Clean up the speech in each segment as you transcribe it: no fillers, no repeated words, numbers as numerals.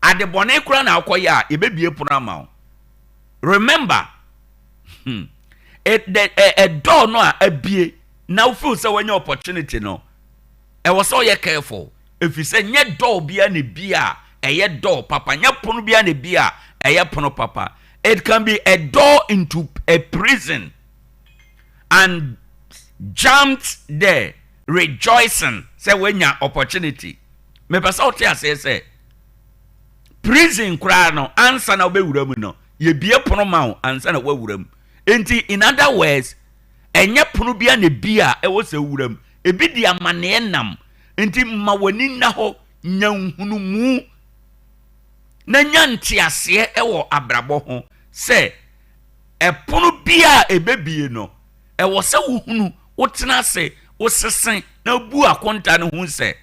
ade bone kura na akoya ebebie pono ama. Remember, a door no a bie now feel so when your opportunity no. I was so careful. If you say nye door bia ne bia, a door papa, nye pono bia ne bia, a pono papa. It can be a door into a prison, and jumped there rejoicing. Say when your opportunity. Me pasa otia say prison kura no answer na obewura no. Ye bie pono ma answer na wawura. Enti in other words, enye pono bia ne bia e wo se wuram. Ebi di amane nam. Enti ma wani na ho nyanhunu mu. Na nyanti ase e wo abrabo ho. Se pono bia ebebie no. E wo se wuhunu, wo tena se, wo sesen na bu akonta ne hu se.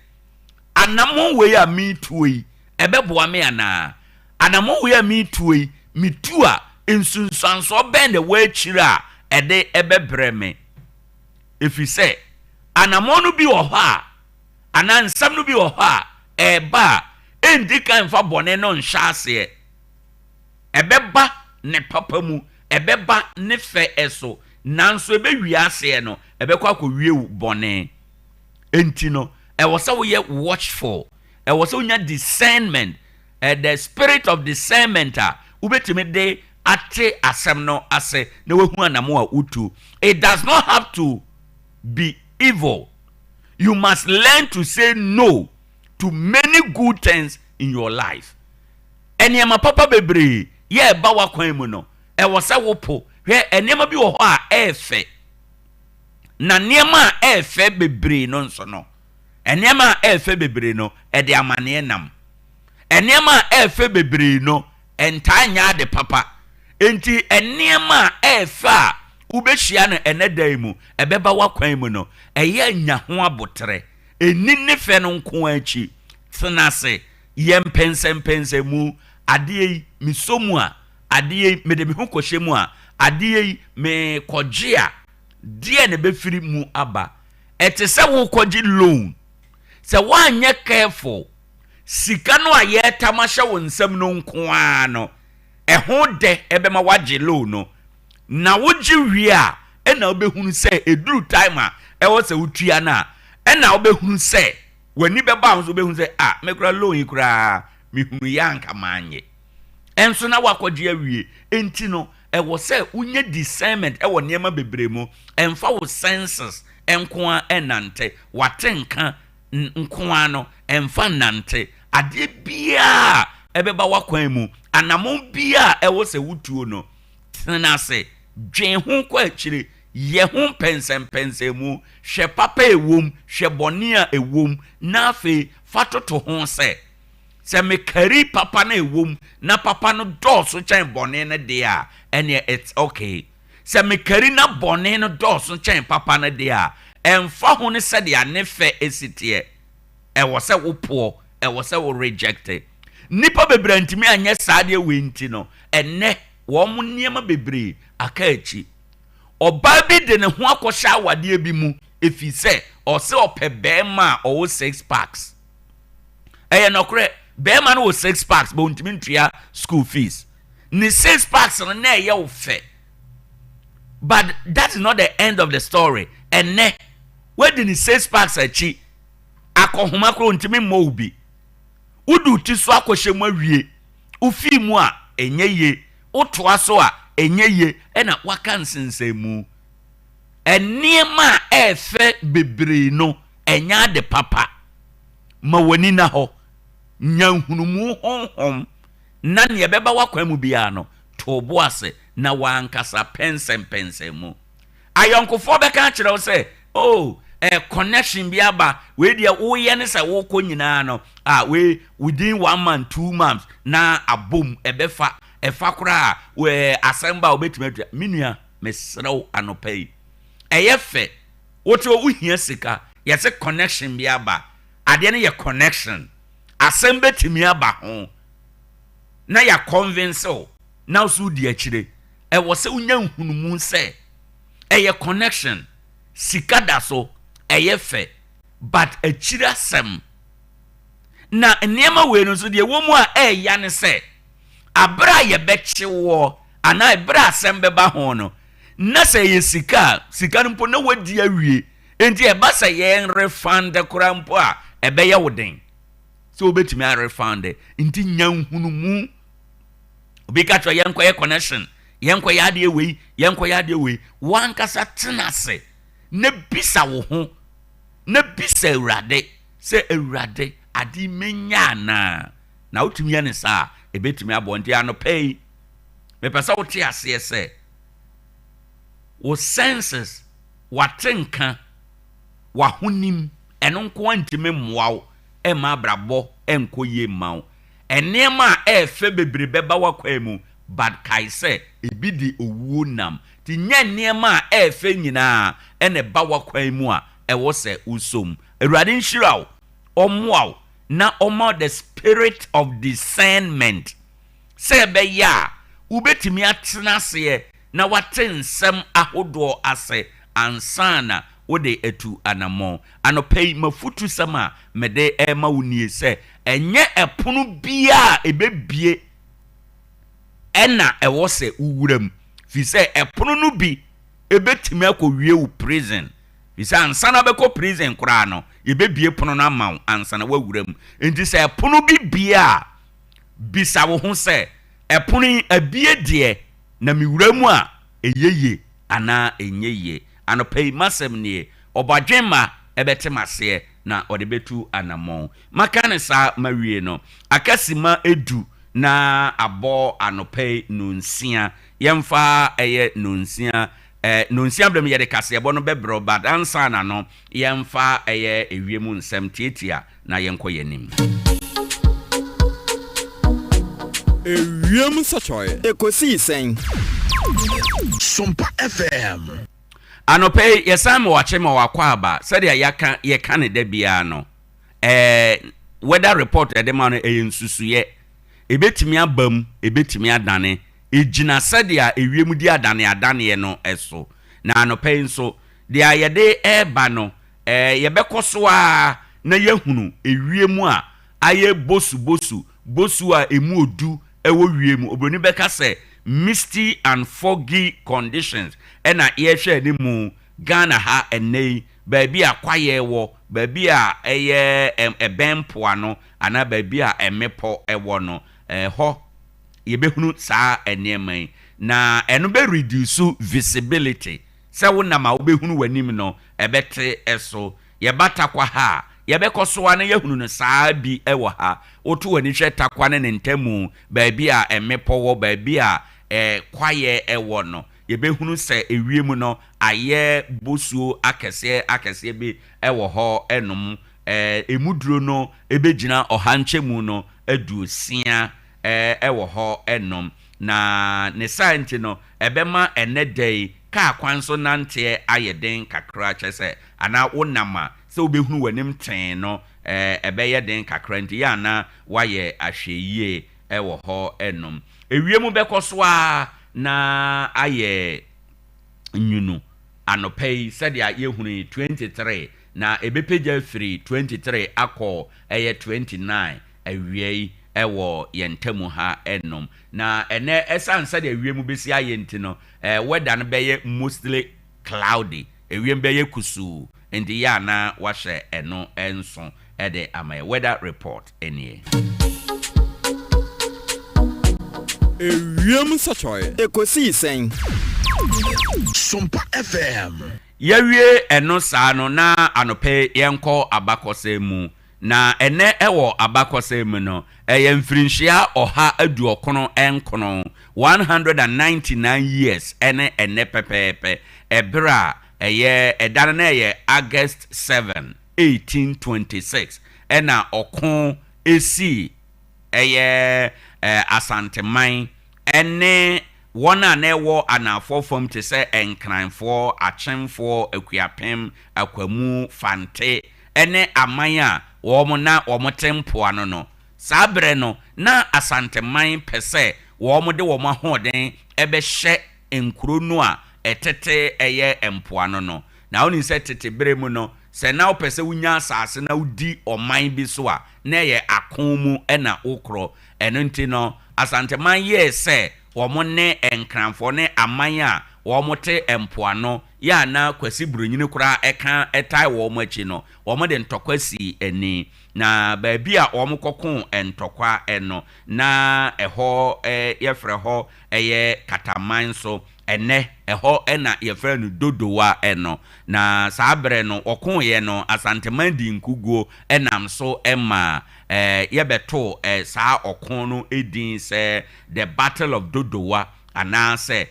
Anamon we ya mi tuoi, ebeboa me ana. Anamon we ya mi tuoi, mi tua insunsanso ben the way chira ede ebebre me. If you say anamon no bi wo ha, anansam no bi wo ha, eba endi kan fa bone no nhase. Ebeba ne papa mu, ebeba ne fe eso, nanso ebe wiase no, ebekwa akɔwie bone. Enti no I was so watchful. I was so discernment. The spirit of discernment. Ubetime de ate asem no ase na wehu anamo a utu. It does not have to be evil. You must learn to say no to many good things in your life. Enyama papa bebre ye ba wa kwan mu no. E was a wopo. Hwe enyama bi wo ho a efe. Na nyama efe bebre no nso no. Enema efe bebre no ede amane nam. Enema efe bebre no entanya de papa. Enti enema efe a ubehia no enedai mu ebeba wakwan mu no eye nya ho abotre. Eni ne fe no nko achi. Tsenase yempensempense mu ade misomu a ade mede me ho kohye mu a ade me koje a die ne befiri mu aba. Etese wo koje loan. Se wanye careful sika no aye tamasha wo nsam no nko no ho de ebema wagye low no na wogi wie a na obehunu se eduru time a wo se wutua na na obehunu se wani beba nso obehunu se mekura low yi kura mehunu yanka manye enso na wakogye awie enti no wo se unye discernment wo niema bebremu emfa wo senses enko a enante watenka nkoa no emfa nante ade bia ebeba wakwan mu anamon bia ewo se wutuo no tena se dwen ho kwa akire ye ho pensem mu hwe papa ewom hwe bone a ewom na afi fatoto ho se me kari papa na ewom na papa no doso chen bone na de a ene it's okay se me kari na bone no doso chen papa na de a emfa ho ne se de anefe esitie e wo se wo po e wo se wo rejected nipa bebre ntimi anye saade we nti no enne wo mo niema bebre aka achi oba bi de ne ho akosha awade bi mu efi se o se ope ma o 6 packs nokre bema no 6 packs bo ntimi ntua school fees ni 6 packs no na ye wo fe. But that is not the end of the story. Enne where did the 6 packs achi akohoma kro ntimi mo bi udu ti so akohye mu awie ufi mu a enye ye utoa so a enye ye na waka nsensemu eniema efe bebre no enya de papa ma wani na ho nyanhunumu honhom na ne beba wakwan mu bia no tobo ase na wankasa pensem ayonkofo beka kire wo se connection bi aba we dia wo ye ne se wo ko nyina no we within 1 month 2 months na abom ebefa efa kura we asemba obetimatu minua mesrew anopai eyefe woto uhia sika ye se connection bi aba ade ne ye connection asembe timi aba ho na ya convince o na so di akire wo se unya nhunumu se eye connection sika da so eyefe but akira sem na nneɛma wei no so deɛ wɔ mu a ɛɛya ne sɛ abra yɛbɛkye wɔ anaa abra asɛm bɛba ho no na sɛ yɛ sika no mpo na wadi awie enti ɛba sɛ yɛn refund kora mpo a ɛbɛyɛ wo den sɛ wobɛtumi a refund nti nya nhunumu obi ka kyerɛ yɛnkɔyɛ connection yɛnkɔyɛ adeɛ wei wankasa tena ase na bisa wo ho na bisa Awurade sɛ Awurade ade menya na wotumi yɛ ne saa ɛbɛtumi abɔ nti anɔpɛ mepɛ sɛ wote aseɛ sɛ wo senses watenka wahonim ɛno nko antimi mmoa wo ɛma abrabɔ ɛnkɔ yie ma wo ɛnneɛma a ɛɛfɛ bebree bɛba wakwan mu but kae sɛ ebi di owuo nam ti nyɛ nneɛma a ɛɛfɛ nyinaa ɛna ba wakwan mu a ɛwɔ sɛ usom Awurade nhyira wo ɔmmoa wo na ɔma the spirit of discernment sɛ ɛbɛyɛ a wobɛtumi atena aseɛ na wate nsɛm ahodoɔ ase ansana wode etu anamɔ anɔpɛ yi mafutu sɛm a mede ɛma wo nie sɛ ɛnyɛ ɛpono bia ɛbɛbie ɛna ɛwɔ sɛ wuram fi sɛ ɛpono no bi ɛbɛtumi akɔwie wo prison fi sɛ ansana bɛkɔ prison koraa no yɛbɛbie pono no ama wo ansana wawuram enti sɛ ɛpono bi bia bisa wo ho sɛ ɛpono yi abie deɛ na miwura mu a ɛyeye anaa ɛnyeye anɔpɛ yi masɛm nie ɔbadwema ɛbɛte maseɛ na ɔde bɛtu anamɔ maka ne saa mawie no akasima edu na abɔ anɔpɛ yi nonsia yɛmfa ɛyɛ nonsia nonsia blem yɛde kaseɛbɔ no bɛbrɛ bad ansa na no yɛmfa ɛyɛ ewiem nsɛm tietia na yɛnkɔ yɛnim ewiem sachoy ekosi sen Sompa FM anɔpɛ yɛsan ma wakye ma wakɔ aba sɛdeɛ yɛka ne da biara no weather report ɛde ma no ɛyɛ nsusuyɛ ɛbɛtumi abam ɛbɛtumi adane ɛgyina sɛdeɛ ewiem di adane no ɛso na anɔpɛ nso deɛ yɛde ɛba no yɛbɛkɔ so a na yɛhunu ewiem a ayɛ bosu a emu odu ɛwɔ wiem obroni bɛka sɛ misty and foggy conditions ɛna yɛhwɛ ne mu Ghana ha ɛnɛ baabi a kwayɛ wɔ baabi a ɛyɛ ɛbɛn poano ana baabi a ɛmepɔ ɛwɔ no hɔ yɛbɛhunu saa nneɛma yi na ɛno bɛ reduce visibility sɛ wonam a wobɛhunu w'anim no ɛbɛte ɛso yɛba Tarkwa ha yɛbɛkɔ so a na yɛhunu no saa bi ɛwɔ ha woto w'ani hwɛ Tarkwa ne ne ntamu baabi a ɛmepɔ wɔ baabi a kwayɛ ɛwɔ no yɛbɛhunu sɛ ewiem no ayɛ bosuo akɛseɛ bi ɛwɔ hɔ ɛnom emuduro no ebɛgyina ɔhankyɛmu no aduosia ɛwɔ hɔ ɛnom na ne science no ɛbɛma ɛnɛ dai kaa kwan so nanteɛ ayɛ den kakra kyɛ sɛ ana wonam a sɛ wobɛhunu w'anim tɛn no ɛbɛyɛ den kakra nti yɛ ana wayɛ ahwɛyie ɛwɔ hɔ ɛnom ewiem bɛkɔ so a na ayɛ nyunu anɔpɛ yi sɛdeɛ yɛhunu 23 na ebepagya firi 23 akɔ ɛyɛ 29 awie yi ɛwɔ yɛntamu ha ɛnom na ɛnɛ ɛsan sɛdeɛ ewiem bɛsi ayɛ nti no weather no bɛyɛ mostly cloudy ewiem bɛyɛ kusu nti yɛ ana wahyɛ ɛno ɛnso ɛde ama yɛ weather report ɛnie ewiem sachoy ekosi sen Sompa FM yɛwie ɛno saa no na anɔpɛ yɛnkɔ abakɔsɛ mu na ɛnɛ ɛwɔ abakɔsɛ mu no ɛyɛ mfirinhyia ɔha aduɔkono ɛnkono 199 years ɛne ɛnɛ pɛpɛɛpɛ ɛberɛ a ɛyɛ ɛdane na ɛyɛ August 7 1826 ɛna ɔko esi ɛyɛ asanteman ɛne wɔn a na-ɛwɔ anafo fam te sɛ enkranfoɔ akyemfoɔ akuapem akwamu fante ɛne aman a wɔn tempoano no saa bere no na asanteman pɛ sɛ wɔn de wɔn ahoɔden ɛbɛhyɛ nkuro no a ɛtete ɛyɛ mpoano no na wɔn sɛ tete bere mu no sɛ na wopɛ sɛ wonya asase na wodi ɔman bi so a na ye akomu ena okro eno nti no asanteman ye se wo ne enkranfo ne amanya wo te empoano ya na kwasi bronyini kura eka etai wo achi no wo de ntokwasi eni na baabi a wo kokon entokwa eno na eho yefre ho eye kataman so ene eho ena yefre no dodowa eno na sabre no okon ye no asanteman di nkuguo enam so ema yebeto saa okon no edin se the battle of dodowa anase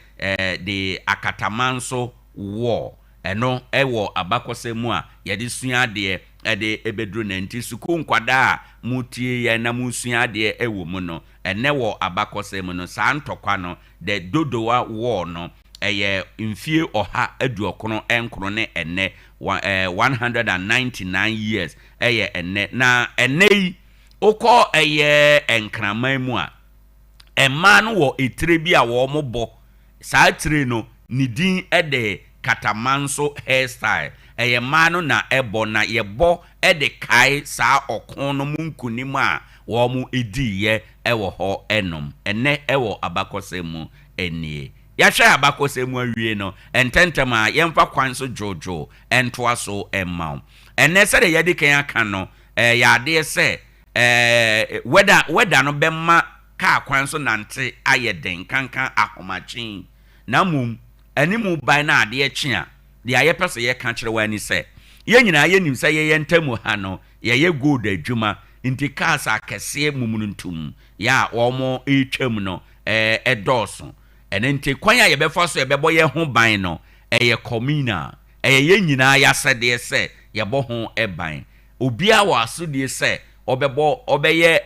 the akatamanso war eno ewo abakosemu a yede sua de ede ebedru na nti suku nkwada a mutie ye na musua de ewo mu no ene wo abakosemu no saa ntokwa no the dodowa war no eye mfie oha aduokono enkro ne ene 199 years eye ene na ene okọ eye enkraman mu a emma no wo etire bi a wo mobo saa tire no nidin ede katamanso hairstyle eye ma no na ebo na yebo ede kai saa okon no munkunim a wo mu ediye ewo ho enom ene ewo abakosemu enie ya hwe abakosemu awie no ententema yemfa kwanso jojo entoa so emma ene se de yedi kan aka no ya de se weda no bemma ka kwanso nante ayeden kankan ahomachin na mum animu bai na ade echi a de ayepese ye kan kire wani se ye nyina ye nim se ye ntamu ha no ye gold adwuma nti kasa akese mumununtum ya omo etwam no edoso enente kwan a ye befa so ye bebo ye ho ban no ye communal ye nyina ya sede se ye bo ho ban obia wa so de se obebo obeye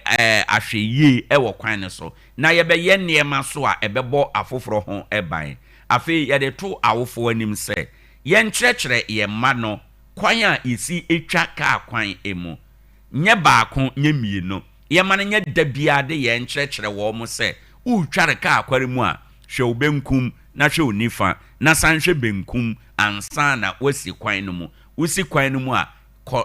ahweye ewo kwan ne so na ye be ye niema so a ebebo afoforo ho ban afi ye de to awofo anim se ye nkyerɛkyerɛ ye ma no kwan a isi etwa ka kwan emu nye baako nye mienu ye ma no nye dabia de ye nkyerɛkyerɛ wo mo se utware ka akware mu a hwe obenkum na hwe onifa na sanhwe benkum ansa na wasi kwan no mu usi kwan no mu a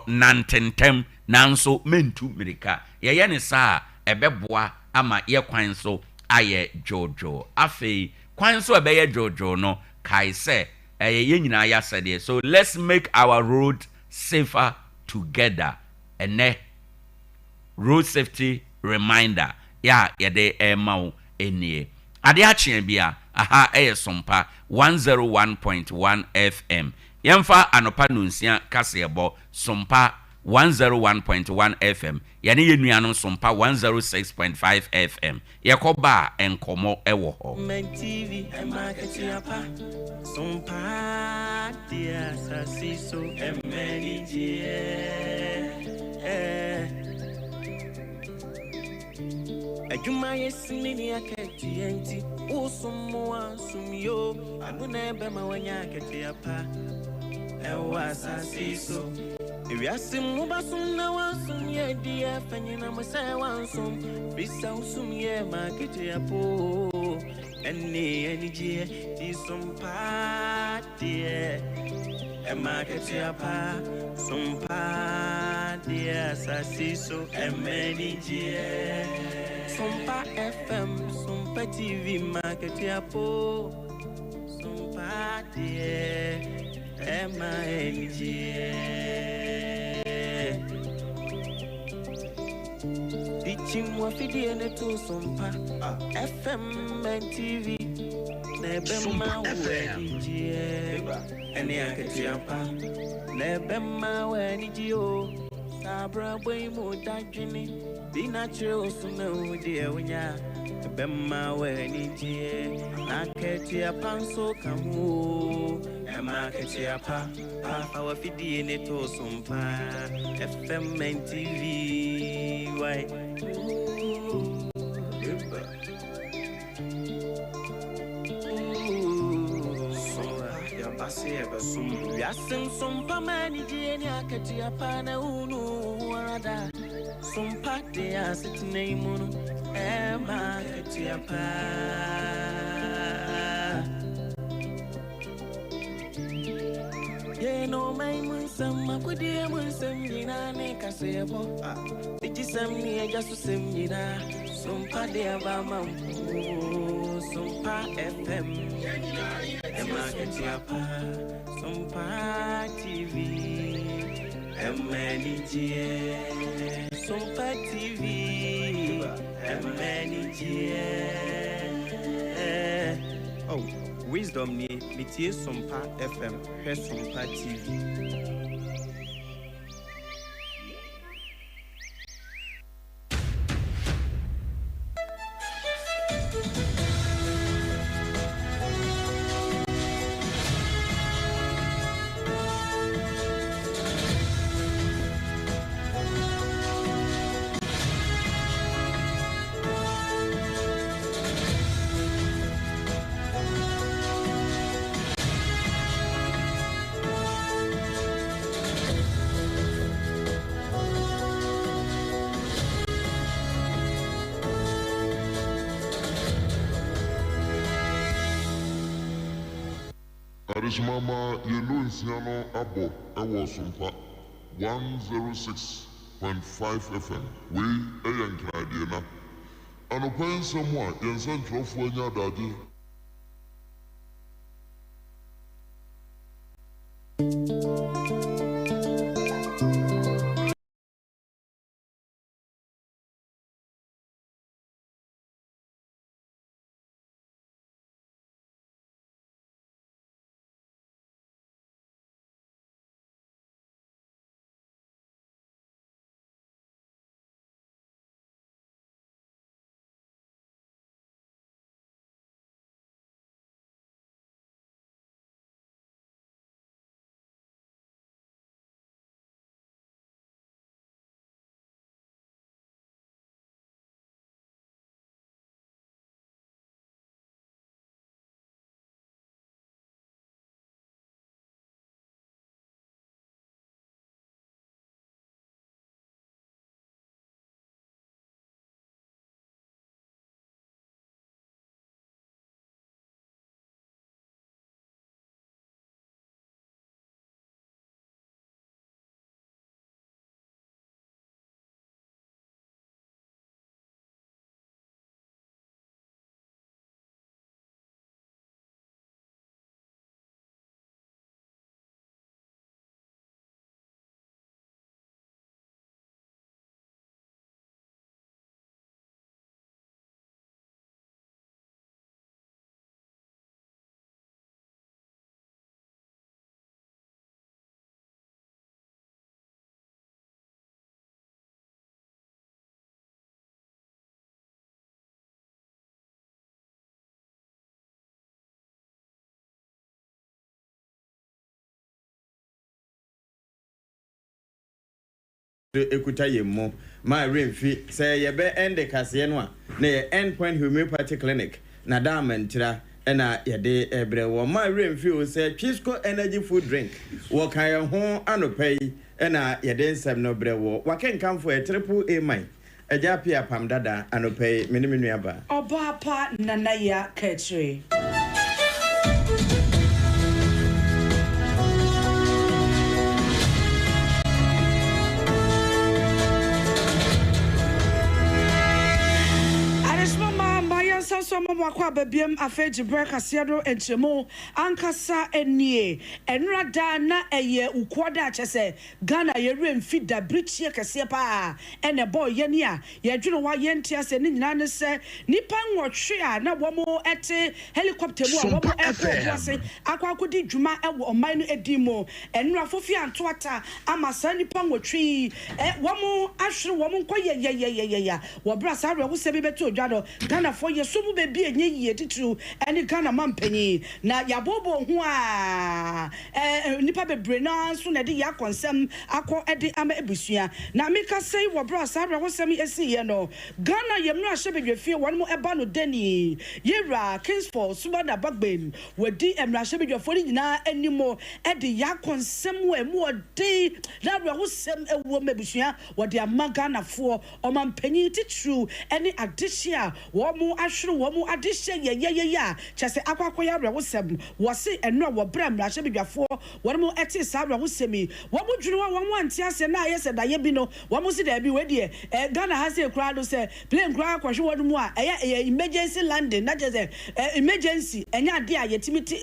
nantentem nanso mentu mirika ye ne saa ebeboa ama ye kwan so aye jojo afei kwan so ebeye jojo no kai se ye nyina ya sede so let's make our road safer together ene road safety reminder ya yede mawo enie Ade Akye Abia aha Sompa 101.1 FM yemfa anopa nunsia kasebo Sompa 101.1 FM yani yenuanom Sompa 106.5 FM yekoba enkomo ewo ho TV Acheampong Sompa dia sasiso emenije Ajuma yesimini aketienti usumo sumyo aguna bema wanya Acheampong ewa sasiso Ewiasim mubasum na wansum ye dia fanyina masa wansum bisa usum ye Acheampong eni je di Sompa dia Acheampong Sompa dia sasiso emenije Sompa FM Sompa TV Acheampong Sompa dia emenije Dichimwa fidie ne to Sompa FM and TV Nebema wenije ene Acheampong Nebema wenije o sabra boy mo dadwini bi natural suna udi ewnya Nebema wenije Acheampong so kamu Acheampong our fidie ne to Sompa FM and TV why Yasim Sompa manije ni Acheampong na unu warada Sompa de asit name Acheampong Ye no mai munsam makudi munsam dina ne kasebo Some near just to send me that. Sompa de Abama, Sompa FM, Ade Akye Abia, Sompa TV, Sompa TV, oh, wisdom ni mitie Sompa FM, Sompa TV. Mama, you know, Siano Abo, Sompa 106.5 FM. We a young Canadian. And open someone, young Central for your daddy. Ekuta yemo my remfi say ye be end kase no a na ye endpoint homeopathy clinic na diamond tira na ye de ebre wo my remfi o say Chisco energy food drink wo kan ho anopai na ye de nsem no bre wo wakenkan for a triple A mine eja pia pam dada anopai menimenu aba oba pa nana ya ketri so mama kwa babiem afeji break asiado enchemo ankasa enie enrada na eye ukwoda chese Ghana ye remfi da brichie kese pa ene boy ye ni a ye dwene wa ye ntia se ni nyina ne se nipa nwotwe a na womo ete helicopter mu a womo airport wase akwa akodi dwuma ewo oman no edimo enra fofi antoata amasa nipa nwotwe womo ahwere womo nkoye ya wo bra sa re wo se bi beto odwado Ghana for ye so bebi enye yie titru eni Ghana mampanyi na yabobo ho a nipa bebre na so na de ya konsem akọ ede ama ebusua na meka sei wo bra sa bra hosem esi ye no Ghana yemnu ahebedwefie won mo eba no deni yera Kingsford subada bagben wadi emnu ahebedwefo ni nyina animo ede ya konsem we mu ode na bra hosem ewo mebusua wode ama Ghana fo o mampanyi titru eni adehia wo mo ahwere wo mu adehye ye kyese akwakoya awrewosem wo se eno wo bra mrahye bedwafo wo mu ete sa awrewosemi wo mu dwunu wo mu ante ase na ayese da ye bi no wo mu se da bi we de Ghana has a crowd do say plane crowd kwahwe wo mu a emergency landing na jese emergency enya ade a yetimiti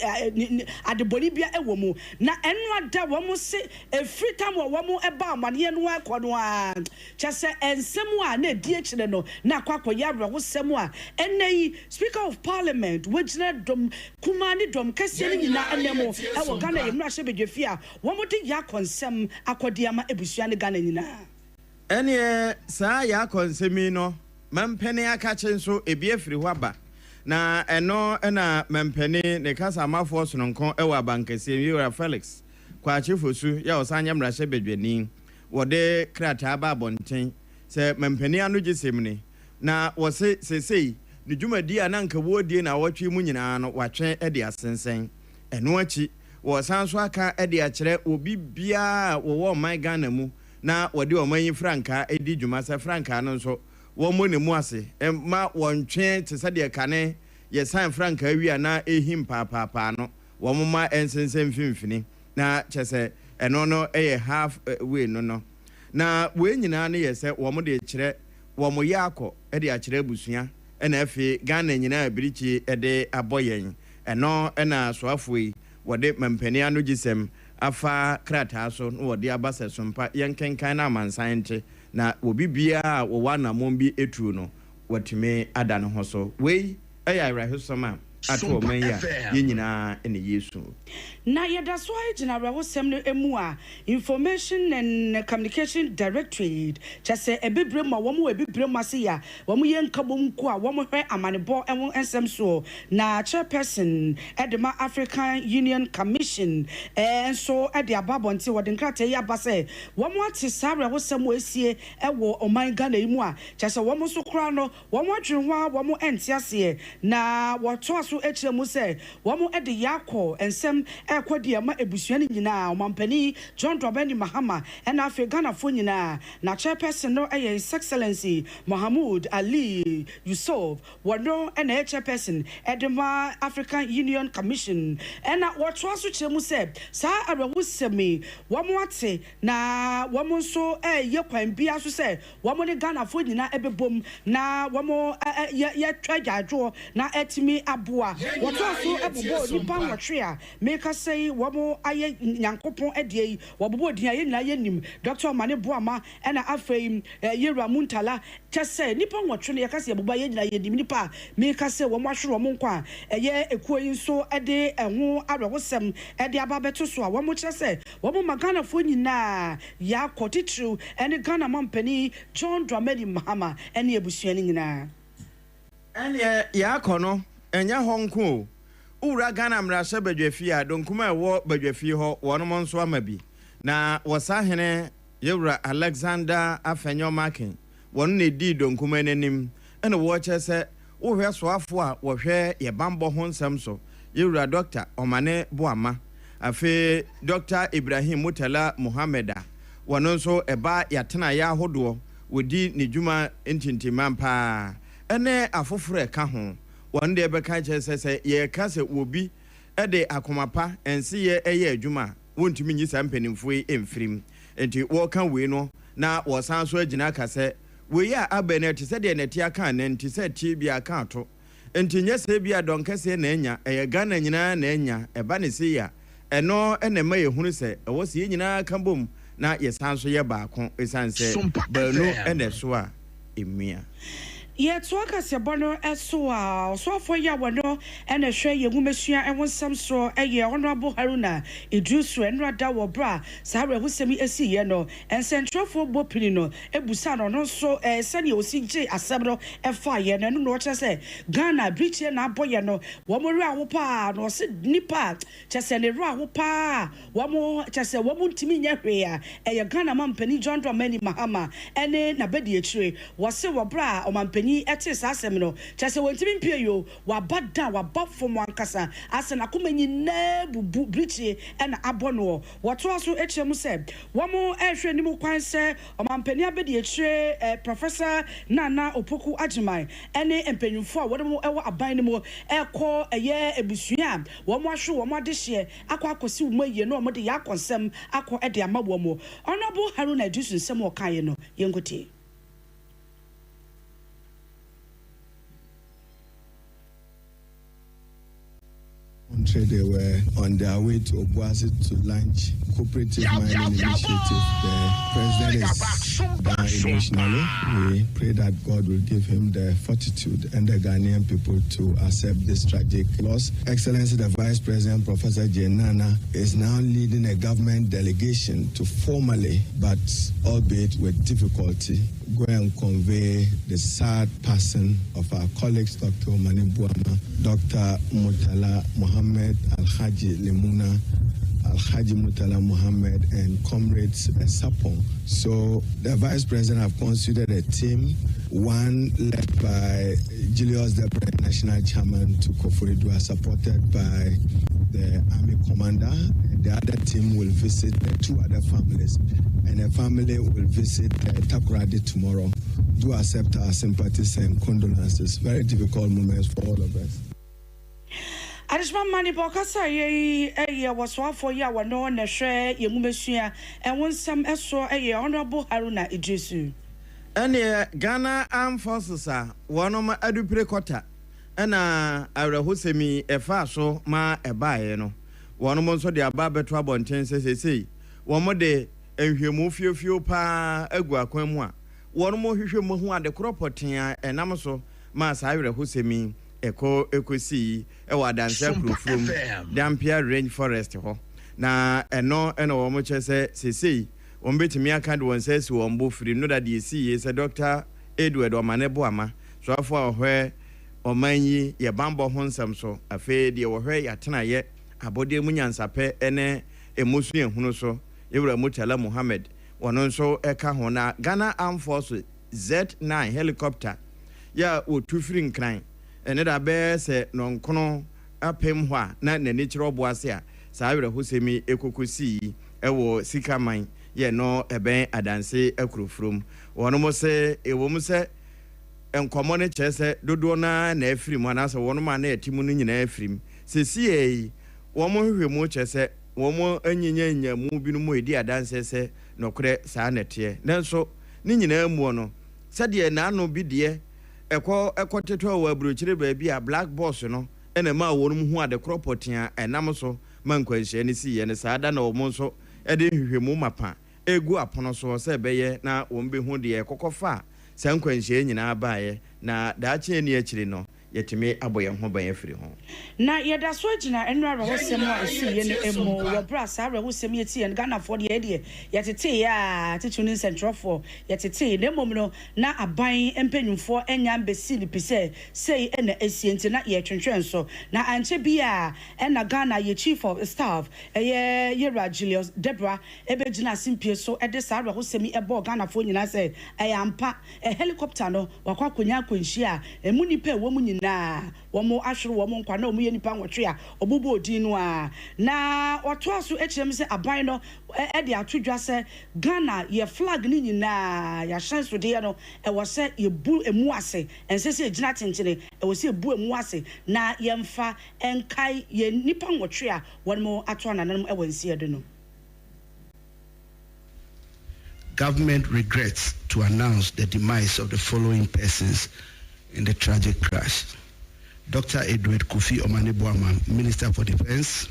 adeboni bia ewo mu na eno ada wo mu se every time wo mu eba amane no akono a kyese ensem a na die kire no na akwakoya awrewosem a enei speaker of parliament wejina dom kumani dom kase ni nyina enemo ewo Ghana yemrahye bedwafi a wo mu de ya konsem akodiama ebusua ne Ghana nyina ene saa ya konsemi no mampene aka chenso ebi afiri ho aba na eno na mampene ne kasa amafo sononko ewa bankese Yura Felix kwa chifosu ya osanya mrahye bedwani wode krata ba bonten se mampene anu gisemni na wose sesei ne dwumadi ananka wodie na wotwe mu nyina no watwe ede asensen eno achi wo sanso aka ede akire obi bia wo man Ghana mu na wode omanyi franka edi dwuma se franka no nso wo mo ne mu ase ma wontwe tese de kane ye san franka wi na ehim papa no wo mo ma ensensen mfimfini na chese eno no half way no na we nyina ne yese wo mo de kire wo mo yakọ ede akire busua ena afi Ghana nyina abirichi ede aboyen eno ena soafoi wode mampani anu gisem afa krata so no wode abase sompa yenkenkan na amansan nte na obi bia wo wana mombi etu no watime ada ne ho so wei eya rahusoma ato manya yenyina ene Yesu na yeda so agina awrewosem no emu a information and communication directorate chese ebibre ma wo mu ebibre ma se ya wo mu yenkabom ko a wo mu hwe amanebo enwo ensem so na chairperson edema African Union Commission so ede ababonte wo de nkrata ya base wo mu ate sa awrewosem esie ewo oman Ghana imu a chese wo mu so kra no wo mu adwenwa wo mu entiase na wo to aso echire mu se wo mu ede yakọ ensem ekodi ama ebusua ni nyina omampani John Dramani Mahama and Afi Ghana fo nyina na chairperson no His Excellency Mohamud Ali Yusuf wono and chairperson edema African Union Commission and what was so chemu se sa awrewosemi womwate na womo so ye kwan bia so se womo ne Ghana fo nyina ebebom na womo ye twajajo na etimi aboa what so ebobo ni pan wotwe a make us say womo aye nyankopon edie wobobo dia ye nyina ye nim Dr. Mane Boama ena afei Yera Muntala chese nipa wotwe ne yakase eboba ye nyina ye nim nipa make us say womo ahwere womo nkwa eye ekuo yin so ede eho awrewosem ede ababeto so a womo chese womo magana fo nyina ya kotitru ene Ghana mampani John Dramani Mahama ene ebusua ni nyina ene ya kono enya honko ura Ghana mrahye badwafi a donkuma ewo badwafi ho wono monso amabi na wasahene Yewra Alexander Afenyo Makin wono ne di donkuma nanim ene wo chese wo hwe soafo a wo hwe ye bambo ho nsam so Yewra Dr. Omane Boama afi Dr. Ibrahim Mutala Muhammeda wono nso eba yatena ya hodo wodi ne dwuma ntintimampa ene afoforo ka ho one day beka chese ye kase obi ede akomapa ense ye eye adwuma wontumi nyi sampanimfo emfrim enti wo kan we no na wo san so agina kase we ya abene te se de neti aka na enti se tie bia ka to enti nye se bia donkese na enya eye Ghana nyina na enya eba ne se ya eno ene ma ye hunu se wo se nyina kan bom na ye san so ye baako esanse banu ene so a emia ye tuaka se bono eso a so for ya wono ene hwe ye gumesua ewonsam so eye honorable Haruna Idrisu enrada wo bra sa rehusemi esi ye no ensentrofo bopini no ebusa no so sani osije asebro efa ye no no che se Ghana briche na aboye no wo mo ra wo pa no se nipa che se ne ra wo pa wo mo che se wo mo ntimi nya hwe a eye Ghana mampani John Dramani Mahama ene na bedi etire wo se wo bra o mampani panyi ete saa asem no kyese wontimi mpie yo wabada wabafo mo ankasa ase na koma nyina bubu brichie na abono woto aso ekyem se womo ehwe ni mu kwan se omampani abedi ekyire professor Nana Opoku Agyeman ene empanyumfo a womo ewo aban ni mu ekọ eye ebusua womo ahwe womo adehye akọ akosi wo maye no womo de yakonsem akọ ede amawo mo Honorable Haruna Adusu nsem wo kaye no yengotie. They were on their way to Obuasi to launch cooperative mining initiative. The president is dying emotionally. We pray that God will give him the fortitude and the Ghanaian people to accept this tragic loss. Excellency, the Vice President, Professor J. Nana, is now leading a government delegation to formally, but albeit with difficulty, go and convey the sad passing of our colleagues, Dr. Owoahene Buama, Dr. Murtala Muhammad, Al-Haji Lemuna, Al-Haji Murtala Muhammad, and comrades Sapong. So the Vice President have considered a team, one led by Julius Debre, National Chairman to Koforidua, supported by the Army Commander. The other team will visit the two other families, and the family will visit Takoradi tomorrow. Do accept our sympathies and condolences. Very difficult moments for all of us. Adishman mani bokasa ye waswa for ya wano na hwe ye mumesua wonsam eso Honorable Haruna Adusu. Ene Ghana Armed Forces wonom adupre kota na awrehosemi efa so ma ebae no wonom nso de aba beto abonten sesei womo de enhwemu fiofio pa agu akwan mu a wonom hwehwemu hu ade kropoten enam so ma sa awrehosemi ekosi ewa danse proof dampia range forest ho na eno womo chese sesei wombetimi aka de wonse si wombo firi no da de si se Dr. Edward Owoahene Buama so afo ahwe omanyi ye bambo ho nsam so afi de wohwe yatena ye abode mu nyansape ene emusu ehunu so Yewura Murtala Muhammad wono nso eka ho na Ghana Armed Forces Z9 helicopter ya otufiri nkran ene da be se nonkono apem ho a na nani kire oboase a saa awrehosemi ekokosi ewo sikaman ye no eben adanse akurofrom wono mo se ewom se enkomo ne chese dodo na afrim anase wono ma na etimu no nyina afrim sesie womo hwehwemu chese womo anyinya mu binu mo edi adanse se nokre saa nete nanso ni nyina mu no sede na no bi de ekoteto wa abrochire ba bi a black boss no ena ma wono hu ade kropotia enam so mankwanhye ne si ye ne saa da na womo so ede hwehwemu mapa egu apono so se beye na wombe hu de ekokofa sankwanhye nyina baaye na daache ni akiri no yetime aboye ho ban afiri ho na yeda so agina enra rahosem a esi ye ne emo wo brasa rahosem yeti ye Ghana for de yetete ya tituni central for yetete ne mom no na aban empanyumfo enya mbesi ni pise sei ena esienti na ye twentwen so na anche bia ena Ghana ye chief of staff ye Julius Debra ebegina simpie so ede sa rahosem ebo Ghana for nyina se ampa helicopter no wakwa konya kwanhia emunipa ewo na womo ahwere womo nkwa na omuye nipa nwotwe a obubo odin no a na oto aso ekyem se aban no de atodwa se Ghana ye flag ni nyina ya shanso de no wo se ye bu emu ase ensese egina tenkyene wo se bu emu ase na ye mfa enkai ye nipa nwotwe a womo ato ananam nsie de no. Government regrets to announce the demise of the following persons in the tragic crash. Dr. Edward Kofi Owoahene Buama, Minister for Defense.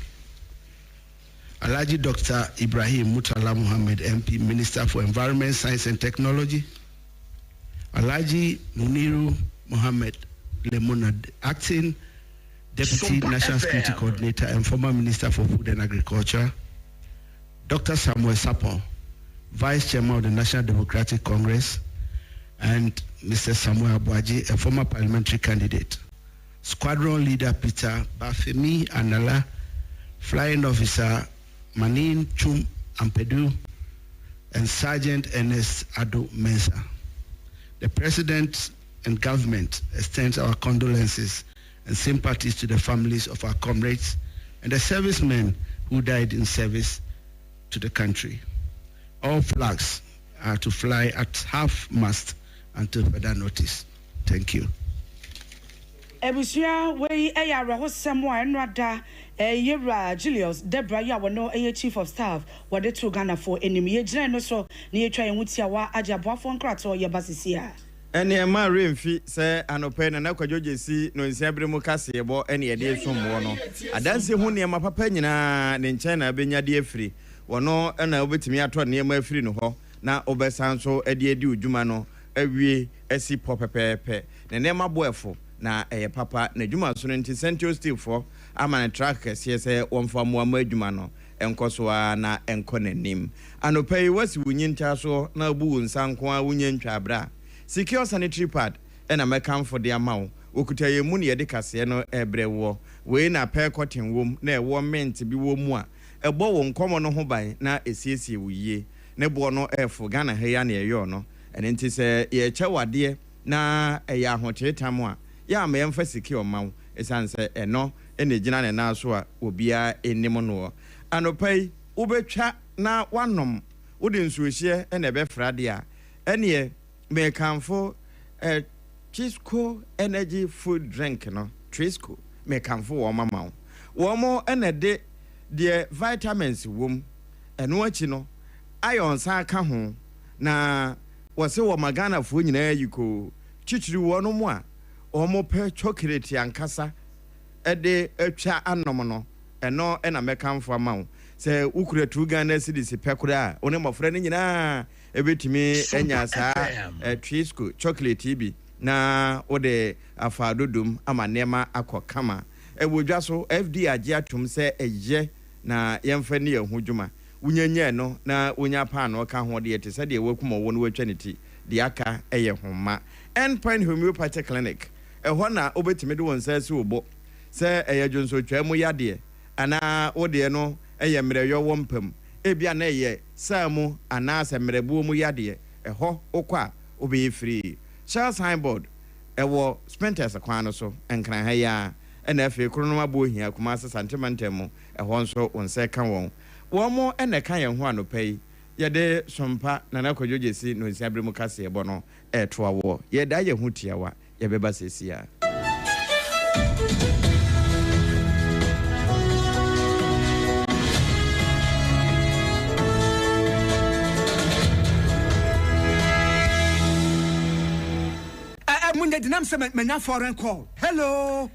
Alhaji Dr. Ibrahim Murtala Muhammad, MP, Minister for Environment, Science and Technology. Alhaji Muniru Muhammad Lemuna, Acting Deputy Sompa National Security FM. Coordinator and former Minister for Food and Agriculture. Dr. Samuel Sapong, Vice Chairman of the National Democratic Congress. And Mr. Samuel Abuaji, a former parliamentary candidate. Squadron Leader Peter Bafemi Anala, Flying Officer Manin Chum Ampedu, and Sergeant Ernest Ado Mensah. The President and government extends our condolences and sympathies to the families of our comrades and the servicemen who died in service to the country. All flags are to fly at half-mast until further notice. Thank you. Ebusia we ayara hosemo enrada yewra Julius Debra ya wono chief of staff wode to Ghana for enim ye gina no so na ye twa yenwutia wa ajaboafo nkrato ye basisia ene ma remfi se anope na nakwadwoje si no nsiabere mu kase yebo ene ye de somwo no adanse hu ne ma papa nyina ne nchen na benya de afiri wono na obetimi ato ne ma afiri no ho na obesanso ede edi udwuma no awie asi popepepe ne ma boefo na papa na dwuma so no nti Central Steel for amana track kese se wonfa mo adwuma no enkoso na enko nanim anopai wasi wunyinta so na bu nsanko a wunyentwa abra secure sanitary pad ena mekam for the amount okuta yemu ne yede kase no ebrewo we na pe cotton wom na ewo mint bi wo mu a ebo wo nkomo no ho ban na esiesie wuye ne bo no efo Ghana heya na eyo no ene nti se ye chewade na eya ahochetam a ya ma yemfa secure mawo esanse eno ene gina ne na so a obia enim no anopai ubetwa na wanom wode nsuohie ene befrade a ene me kamfo Trisco energy food drink no Trisco me kamfo wo mama wo mo ene de vitamins wom eno achi no iron sa ka ho na wose wo magana fo nyina yiko chichiri wo no mu a omo pe chocolate ankasa ede atwa anom no eno ena mekamfo amawo se ukure tu Ghana cedis pekura one mofra ne nyina ebetimi enya sa Trisco chocolate bi na ode afadodum ama nema akokama ewodwa so FD age atum se eye na yemfa ne yehudwuma wunyanye no na wonya pa no ka ho de te se de wakumo wo no watwaniti de aka eye homa Endpoint Homeopathy Clinic ehɔ na obetimi de won sa si obo se eye jonso twa mu yade ana ode no eye mreyo wompam ebia na eye samu ana asemrebu mu yade ehɔ okwa obe free share signboard ewo Spenters kwano so enkran ha ya ena afi krono abo hia kuma asa sentimental ehɔ nso onse ka won wo mo ena kan ye ho anopai yede sompa na nakwadwoje si no nsiabre mu kase ebo no etoa wo ye da ye ho tiawa ye beba sesia Munde dinam se menya foreign call. Hello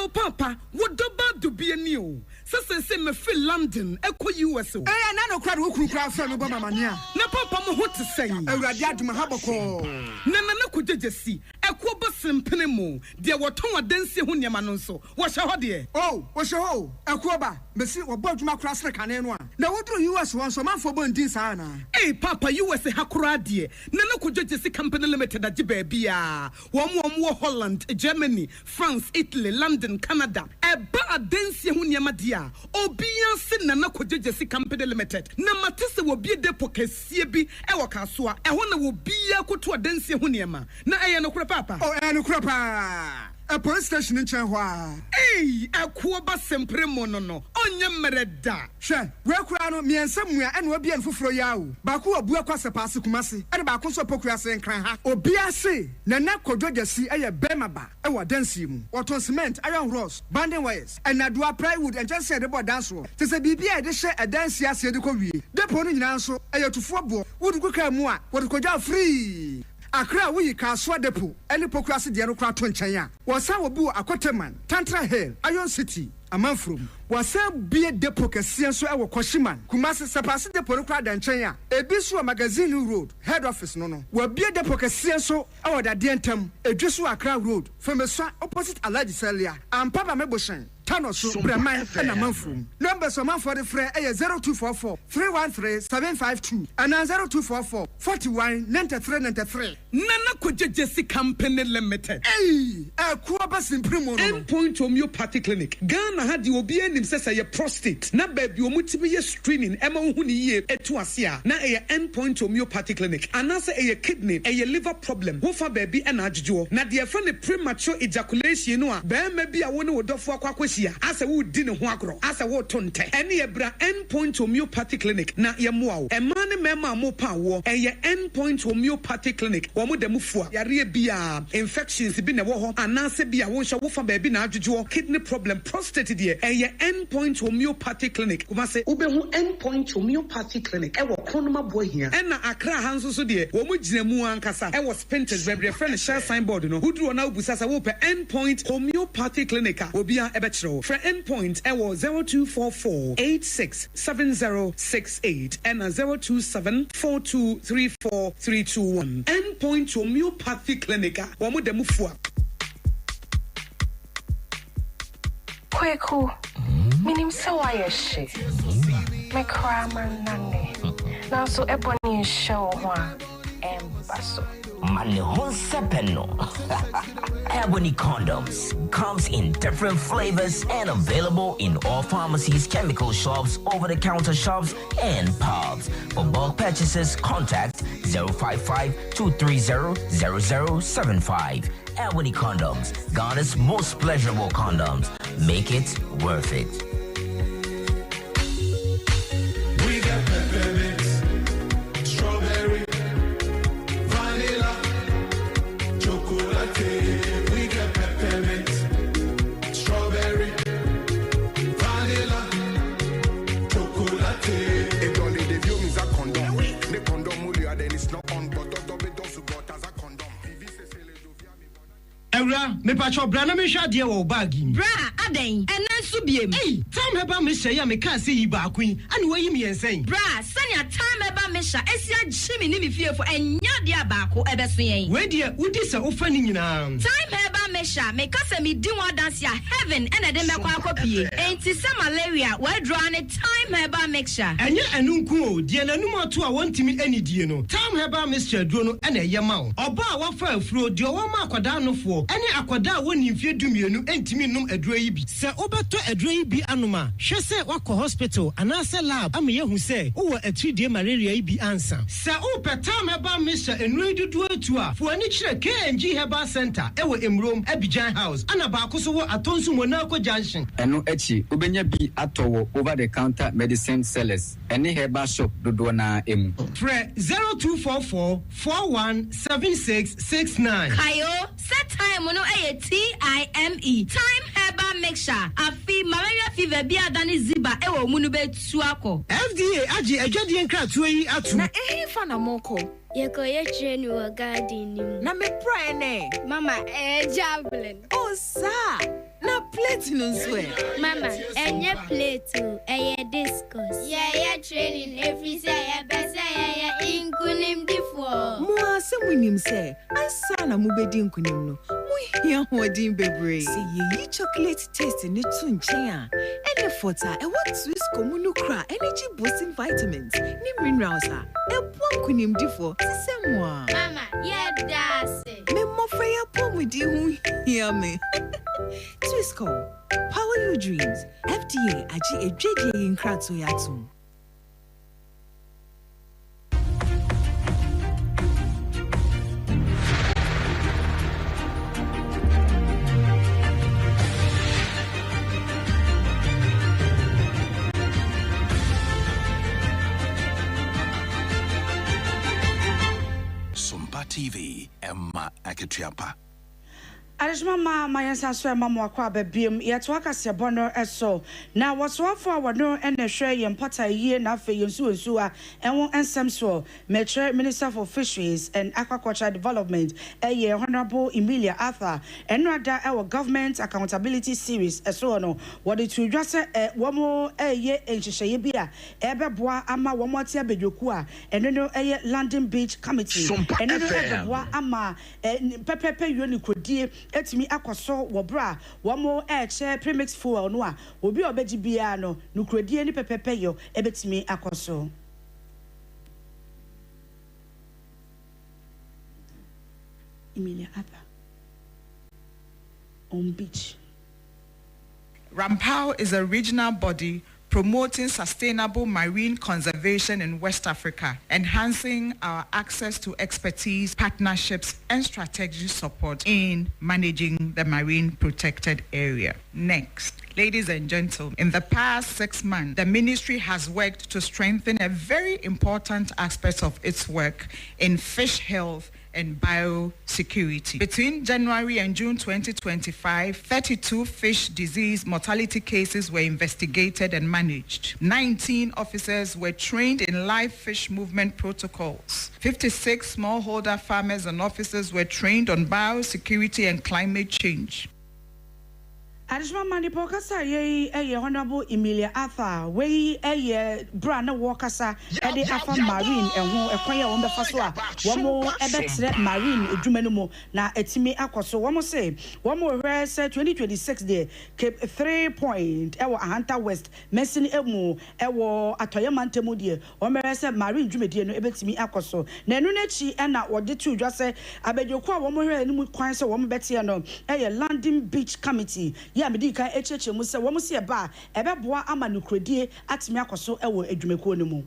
papa, what do be a new? Se me feel London, echo US. Eh, na no crowd who crowd from Obama mania. Na papa mo what to say. Awurade aduma habako. Na ko jejesi. Ekwo bosim penemo. De woton adanse ho niam no so. Wo hye ho de. Oh, wo hye ho. Ekwo ba, mesi wo boduma kra sre kane no a. Na wodru US won so manfo bondin sa na. Eh papa US hakura de. Na ko jejesi company limited agi ba bia. Wo Holland, Germany, France, Italy, London, Canada. Eba adanse ho niam dia. Obia se na ko jejesi company limited. Na matese wo bie depo kasie bi e wo kasoa. E ho na wo bia koto adanse ho niam. Na eye no papa. Oh, and crapa. A police station in Chanhua. Eh, a quoba sempre monono. Onya mereda. She, where crown me and somewhere and will be and for yao. Baku of Buakwasa Pasikumasi, and Bakuso Pocras and Cranha. Obiase, Nana Kodoja see a Bemaba, our dancing, or ton cement, iron rods, banding wires, and Nadua plywood and just said about dance room. To say BB, they share a dance yas the Kovi. The pony now, a to football, would go come more, what could you free? Akra we ka so depo ene pokrasi de no krato nkyanya wasa wobu akoteman Tantra Hill Iron City amanfrom wasa bie depo kese so e wo Koshiman Kumasi sepase depo no krada nkyanya ebisu magazine road head office no wa bie depo kese so e wo dade ntam edwisu Akra road from opposite Alhaji Celia ampaba meboshan Tano so Breman and amanfrom number numbers of man for the free 0244 313 752 and 0244 41 93 93. Nana Kujesi Company Limited. Hey, a Kuaba Simprimo. Endpoint Homeopathy Clinic. Ghana had the Obian himself a prostate. Na baby, Omutibi screening, Emma Huni, Etuasia, na a endpoint homeopathy clinic. Anasa a kidney, a liver problem. Wofa baby and Ajjo. Na dear friend premature ejaculation, no, bear maybe a one would offer Quaquasia, as a wood dinner huagro, as a water tonte. Any a bra endpoint homeopathy clinic, na yamuao. A man mema mo power, a ye endpoint homeopathy clinic. Wamu de mufua, yaria bia, infections, been a woho, anasa bia, wosha wofa baby na Ajjo, kidney problem, prostate dear, a ye endpoint homeopathy clinic. Kumase, Ubehu endpoint homeopathy clinic. Ewo konoma boy here. Ena Accra hanso so dear, womu jinemu ankasa. Ewo spinters, baby, friend share signboard, no. Who do na ubusasa wope endpoint homeopathy clinic. Obia ebetro. For endpoint, ewo 0244 867068 and 0274234 endpoint homeopathy clinic. Wamu demufua. Kweku, minim sawa yeshi. Me kraman nane. Now so ebony show one embasso. Mane Honsepeno. Ebony condoms comes in different flavors and available in all pharmacies, chemical shops, over-the-counter shops, and pubs. For bulk purchases, contact 055-230-0075. Ebony condoms, Ghana's most pleasurable condoms. Make it worth it. We got peppermint, strawberry, vanilla, chocolate. We got peppermint, strawberry, vanilla, chocolate. If only the view is a condom, the condom will then it's not on, but don't support as a condom. Ewra, me pacho bra na me hwa de wo bag yi. Bra, aden, ena so biem. Hey, time heba me hye ya me ka se yi ba akun, ani wo yi me yensen. Bra, sanya time heba me hya, esia gyimi ni me fiefo enya de abako ebeso yen. We de udi se ofa ni nyina. Time heba me hya, me ka se me di one dance ya heaven ena de me kwa akopie. Enti se malaria, we draw ne time heba mixture. Enye enunku o, de nanum ato a wontimi ani die no. Time heba mixture duro no ena ye ma wo. Oba a wafa afuro de wo ma akwada nofo. Ene akwada woni mfie dumienu entimi num aduro yi bi. Se obeto aduro yi bi anoma, hwe se wakọ hospital anase lab am ye hu se wo atridie malaria yi bi ansa. Se o petam heba mixture enuro dudu atu a, fo ani kire KNG Herbal Center ewo Emrom Abidjan House. Ana ba ko so wo atonsu Monaco Junction. Eno echi obenya bi atowo over the counter medicine sellers. Ene herbal shop dodo na emu. Fre 0244 417669. Kayo, set time no TIME. Time herbal mixture. Afi malaria fever bi adani ziba ewo munu be tuako. FDA aji ejadi enkratu yi atu. Na fa na moko. Yekoye training wa garden ni. Na me pray ne. Mama, javelin. Oh sa. Na plate no swear. Mama, enye plate o, discus. Yeah, training every say ya best ya inkunim difo. Mo ase munim say, ansa na mo bedi inkunim no. Mo hia hodin bebre. See ye chocolate taste ni tu nchen a. Ene fota e what Swiss comunu kra energy boosting vitamins. Ni minerals a. E pon kunim difo. Mama, yeah, that's it. Me mo freya pomudi hu hia me. Twisco, power your dreams. FDA aji ejeje yinkratso yatu. Sompa TV, Ade Akye Abia. Arishmama mayansa so ema mo akwa babiem yeto akase bono eso na wosofo awono ene hwe yempota yie na afa yensu a enwo ensem so Metro Minister for Fisheries and Aquaculture Development Honorable Emilia Arthur enrada ewo Government Accountability Series eso no wodi to dwase womo enhyehyeye bia ebeboa ama womo ate abedwoku a eno no Landing Beach Committee eno no ebeboa ama pepepe yoni kodie etimi akwaso wo bra wo mo eche premix fuel no a obi obeji bia no nukrodie ni pepepe yo ebetimi akwaso. Emilia Abia on beach. Rampao is a regional body promoting sustainable marine conservation in West Africa, enhancing our access to expertise, partnerships, and strategic support in managing the marine protected area. Next. Ladies and gentlemen, in the past 6 months, the ministry has worked to strengthen a very important aspect of its work in fish health and biosecurity. Between January and June 2025, 32 fish disease mortality cases were investigated and managed. 19 officers were trained in live fish movement protocols. 56 smallholder farmers and officers were trained on biosecurity and climate change. Adishma Manipo Kasa ye Honorable Emilia Arthur, we Brana Walkasa, Ade Akye Marine, and who acquire on the Faswa, one more Ebet Marine, Jumenumo, na Etimi Aquaso, one more say, one more rest 2026 day, Cape 3 Point, Ewa Ahanta West, Messin Emu, Ewa Atoyamante Mudie, or Meresa Marine Jumediano, Ebetimi Aquaso, Nenunechi, and now what did you just say? I bet you call one more and quite so one Betiano, a London Beach Committee. Ya medika echeche mu se wo mu se ba ebeboa ama nukredie atimi akoso ewo adwumekuo ne mu.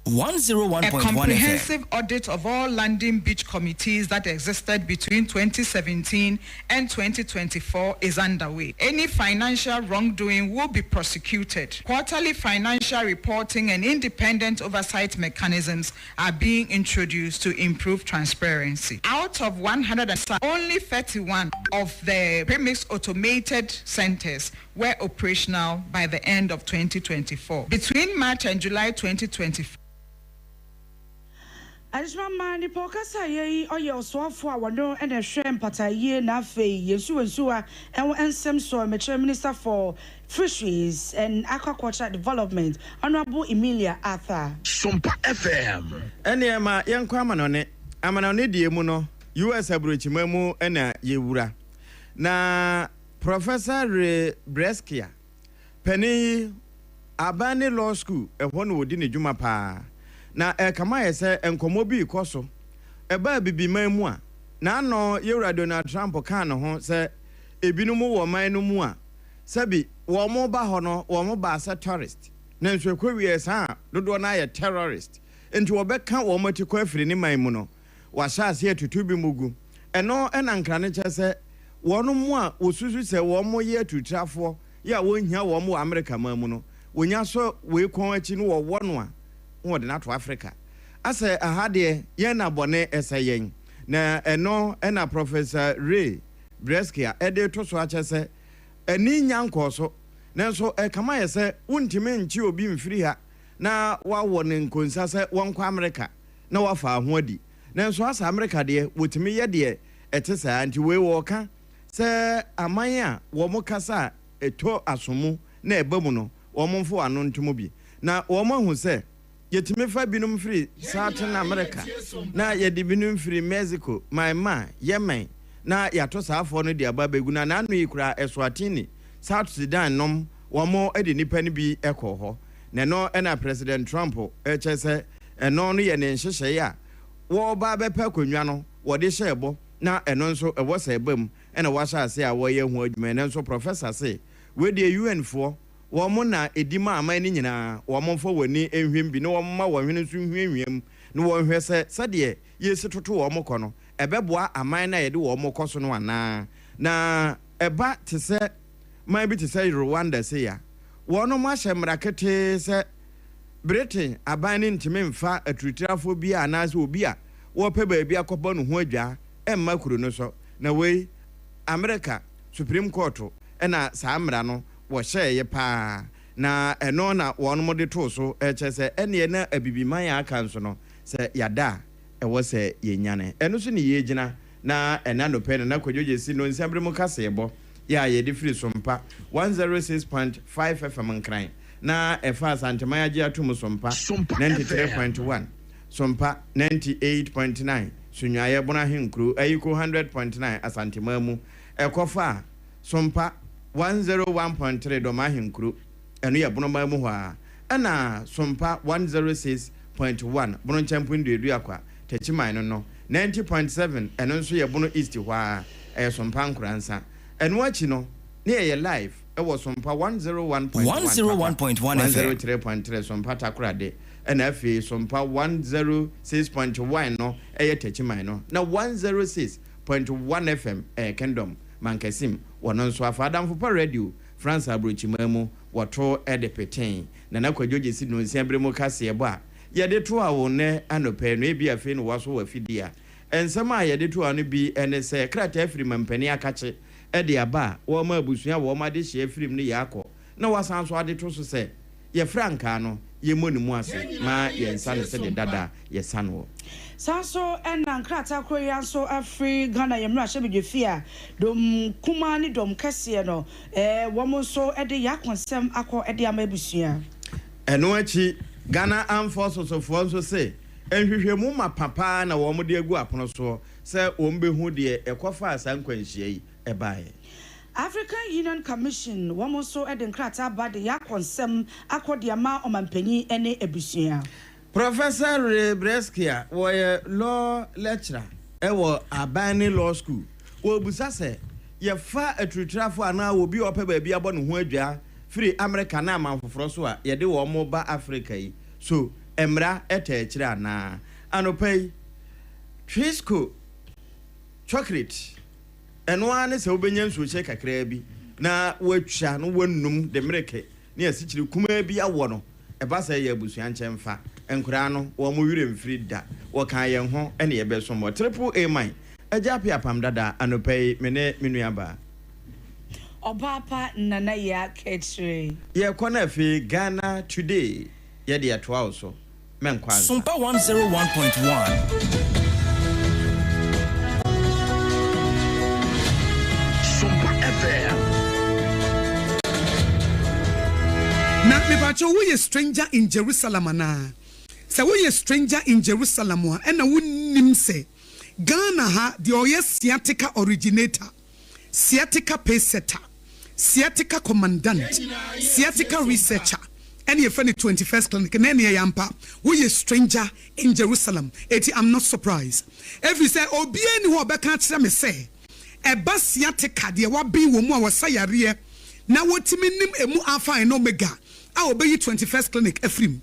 A comprehensive audit of all landing beach committees that existed between 2017 and 2024 is underway. Any financial wrongdoing will be prosecuted. Quarterly financial reporting and independent oversight mechanisms are being introduced to improve transparency. Out of 100, only 31 of the premix automated centers were operational by the end of 2024. Between March and July 2024, Adishma Manipo Kasa ye oye oswafo a wono ene hwe mpataye na afei yensuwa ensem so Minister for Fisheries and Aquaculture Development, Honorable Emilia Arthur. Sompa FM. Ene ma yenkwa amanone die mu no US abrochimemu ena yewura. Na Professor Breskia Penny Abani Law School ehwo no wodi ne dwuma pa. Na kama yese enkomo bi ikoso eba bibiman mu a na no yewura Donald Trump kan no ho se ebinum wo man no mu a sabi wo mo ba ho no wo mo ba sa tourist na nso ekwawie sa dodo na ye terrorist enti wo be kan wo matiko afiri ne man mu no wa sha ase atutu bi mugu eno enankra ne chese wo no mu a osusu se wo mo ye atutrafo ya wo hia wo mo America man mu no wonya so we kon achi no wo no a wo de na to Africa ase ahade ye na bone esayen na eno ena Professor Ray Breskia ede to so achese eni nyanko so nanso kama yese untime nchi obi mfiri ha na wawo ne nkonsa se wonkwa America na wafa ahoadi nanso asa America de wotimi ye de etesa anti we wo ka se aman a wo mo kasa eto asomu na ebamu no wo mo mfo ano ntomo bi na wo mo hu se yetime fa binum free Southern America na yedi binum free Mexico my Yemen na yato saafo no de ababegu na nanu yikura Eswatini South Sudan nom womo edi nipa ni bi ekọ ho na no na President Trump echese eno no ye ne nhyehyɛ ya wo ba bepa konwa no wo de hyɛbo na eno nso ewo sa ebam na wa sha ase a wo ye hu adwuma na nso professor say we de UN fo wo mo na edima aman ni nyina wo mo fo wani enhwem bi na wo ma wo hwene nso hwenhwem na wo hwɛ sɛ yesi toto wo mo kɔ no ebeboa aman na yede wo mo kɔ so no ana na eba te sɛ man bi te sɛ Rwanda se ya wo no mo ahyɛ mrakete sɛ Britain aban ni ntime mfa atrutirafo bi ana sɛ obi a wo pɛ ba bi akɔbɔ no ho adwa emma kuro no so na wei America Supreme Court na saa mra no wo hyɛ ye pa na ɛno na wo no mo de to so ɛkyɛ sɛ ɛne na abibiman ya aka nso no sɛ yada ɛwɔ sɛ yenyane ɛno so ne yegyina na ɛna no pɛ na kwadwoje si no nsambre mu kasebo ya ye different Sompa 106.5 FM nkran na efa Santemaya Gia to Sompa 93.1 Sompa 98.9 Sunyaye Bona Hinkru Ayiko 100.9 Asantemamu Ekofa Sompa 101.3 Doma Hinkru enu ya Bona Mamu hwa ana Sompa 106.1 Bono Champun de Akwa Techimai no 90.7 enu nso ye Bono East hwa Sompa Nkransa enu achi no near your life it was Sompa 101.1 103.3 Sompa Tarkwa de and FA Sompa 106.1 no Techimai no na 106.1 FM Kingdom Mankesim wonon so afadam for radio France Abrochimemu wato edepeten na nakwajoje si no nsiabremu kase ebo a yede to a wo ne anope no ebi afi no waso wafidia ensema yede to anu bi ene se krata afiri mampani akache ede aba wo ma abusua wo ma de hye afirim ne yakọ na wasan so ade to so se ye franka no ye monimu ase ma ye nsa ne se de dada ye sanwo Sanso and Nankrata Korean so Afri Ghana Yamrasha Bigefia, Dom Kumani Dom Cassiano, woman so at the Yakonsem Ako at the Amebusia. And Noachi Ghana Armed Forces of Fonso say, and if you mumma papa na woman dear go upon us so, say, Umbe Hoodie, a coffee sanquenchi, a buy. African Union Commission, woman so at the Krata by the Yakonsem Ako the Ama Omanpenny any Ebusia. Professor Rebreskia was a law lecturer. Ewo Abani Law School. Wo busa se ye fa atrutra fo ana wo bi opa ba bi abon ho adwa free America na manfoforo so a ye de wo mo ba Africa yi. So emra eta akire ana anopai Trisco chocolate eno ane se obenya nsu che kakra bi na watwa no wannum de mereke ne asikire kuma bi awo no eba se ye abusuan nkyemfa enkura no wo mo wire mfiri da wo kan ye ho ene ye beso mo triple A mine aja pia pam dada anopai mene menuaba Obapa nana ya ketri ye kona fi Ghana today ye de atoa also menkwa Sompa 101.1 Na me bacho we a stranger in Jerusalem na. Say we a stranger in Jerusalem wa na wonnim say Ghana ha the oye sciatica originator, sciatica pacesetter, sciatica commandant, sciatica researcher. And your friend 21st clinic and any yampa we a stranger in Jerusalem. I'm not surprised. Every say obi any who beka me say e ba sciatica de wa bi wo mu a wasayare na wotimi nim emu alpha and omega. I obey 21st clinic Efrim.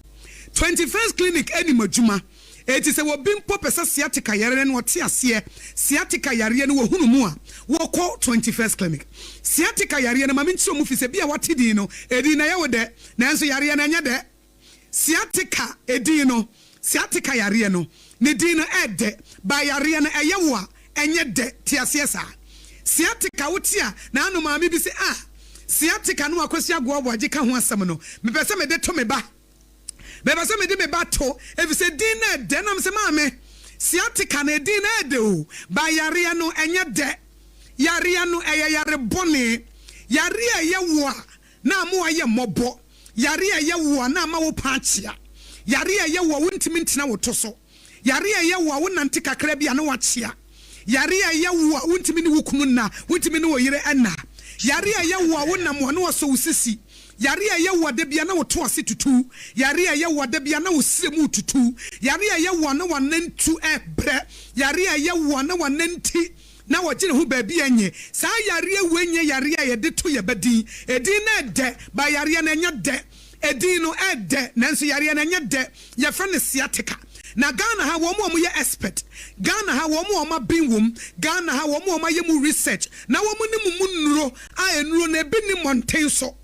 21st clinic any majuma. It is a wobim popesa sciatica yare no tiasie. Sciatica yare no hunumua. Wo call 21st clinic. Sciatica yare no maminso mu fi se bia watidi no. Edi na yawo de. Nanso yare na nya de. Sciatica edi no. Sciatica yare no. Ne di no ede. Ba yare no eyewa enye de tiasie sa. Sciatica wotia na anu maami bi se sciatica no akwasi agwo agika ho asem no me pese me de to me ba me pese me de me ba to if say din na de na me se maame sciatica na din na de o ba yare no enye de yare no yare bone yare ye wo na mo aye mobo yare ye wo na ma wo paachia yare ye wo wontimi ntina wo to so yare ye wo wonante kakra bia na wachia yare ye wo wontimi ni wukunu na wontimi ni wo yire ana yare ye wo wonam wo no so usisi yare ye wo de bia na wo to ase tutu yare ye wo de bia na wo siremu tutu yare ye wo na wanantu ebre yare ye wo na wananti na wo gire ho ba bia nye sa yare wenye yare ye de to ye badin edin na de ba yare na nya de edin no ede nanso yare na nya de ye fa ne sciatica na Ghana ha wo mo ye expert Ghana ha wo mo bin wom Ghana ha wo mo ye mu research na wo mo ni mu nuro a enuro na bi ni mountain so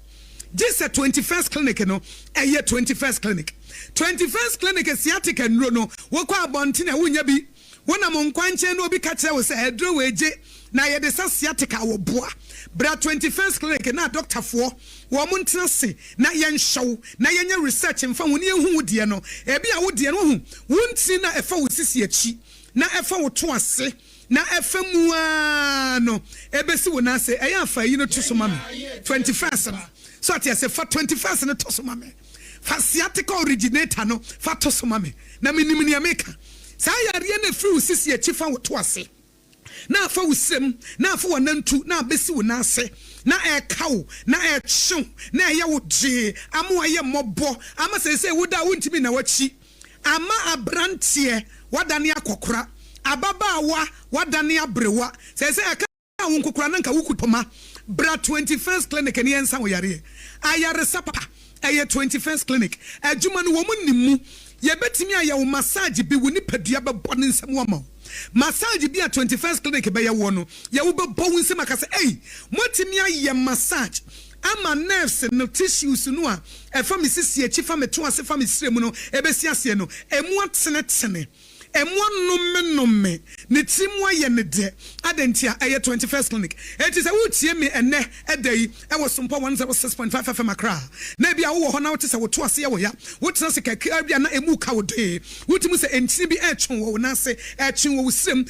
just 21st clinic no eye 21st clinic sciatica nuro no wo kwa abonti na wonya bi wona mo nkwanche no obi ka kire wo se edro weje na ye de sciatica wo boa bra 21st clinic na doctor fo wo mo ntena se na ye nhyew na ye nya research mfa wo ne hu de no e bia wo de no hu wonti na efa wo sisi achi na efa wo to ase na efemu no ebesi wo na se eya fa yi no to so mame 21st no so ati say fa 21st no to so mame fa sciatica originator no fa to so mame na minim ni ameka sa yare na free sisi e chifa wo to ase na fa wusem na fa wonantu na besi wo na ase na e kawo na e hyew na ye wo je amo aye mobo ama se wo da wontimi na wachi ama abrantie wadane akokora ababaawa wadane abrewa se aka won kokora nanka wukutoma bra 21st clinic ne yensa wo yare ayare sapa aye 21st clinic adwuma no wo munnimu ye betimi aye wo massage bi wo nipadua bebo ne nsam wo ma massage bi a 21st clinic be ye wo no ye wo bebo wo nsam aka se motimi aye massage ama nerves no tissues no a efa me sisi echi fa me to ase fa me siremu no ebesi ase no emu atene emu numme ne timu aye ne de adentia aye 21st clinic it is a wutie me ene edai e wo Sompa 106.5 FM Accra na bia wo ho na wote se wo to ase ye wo ya wote se keke bia na emu ka wo de wutimu se entini bi etwen wo na se etwen wo sirem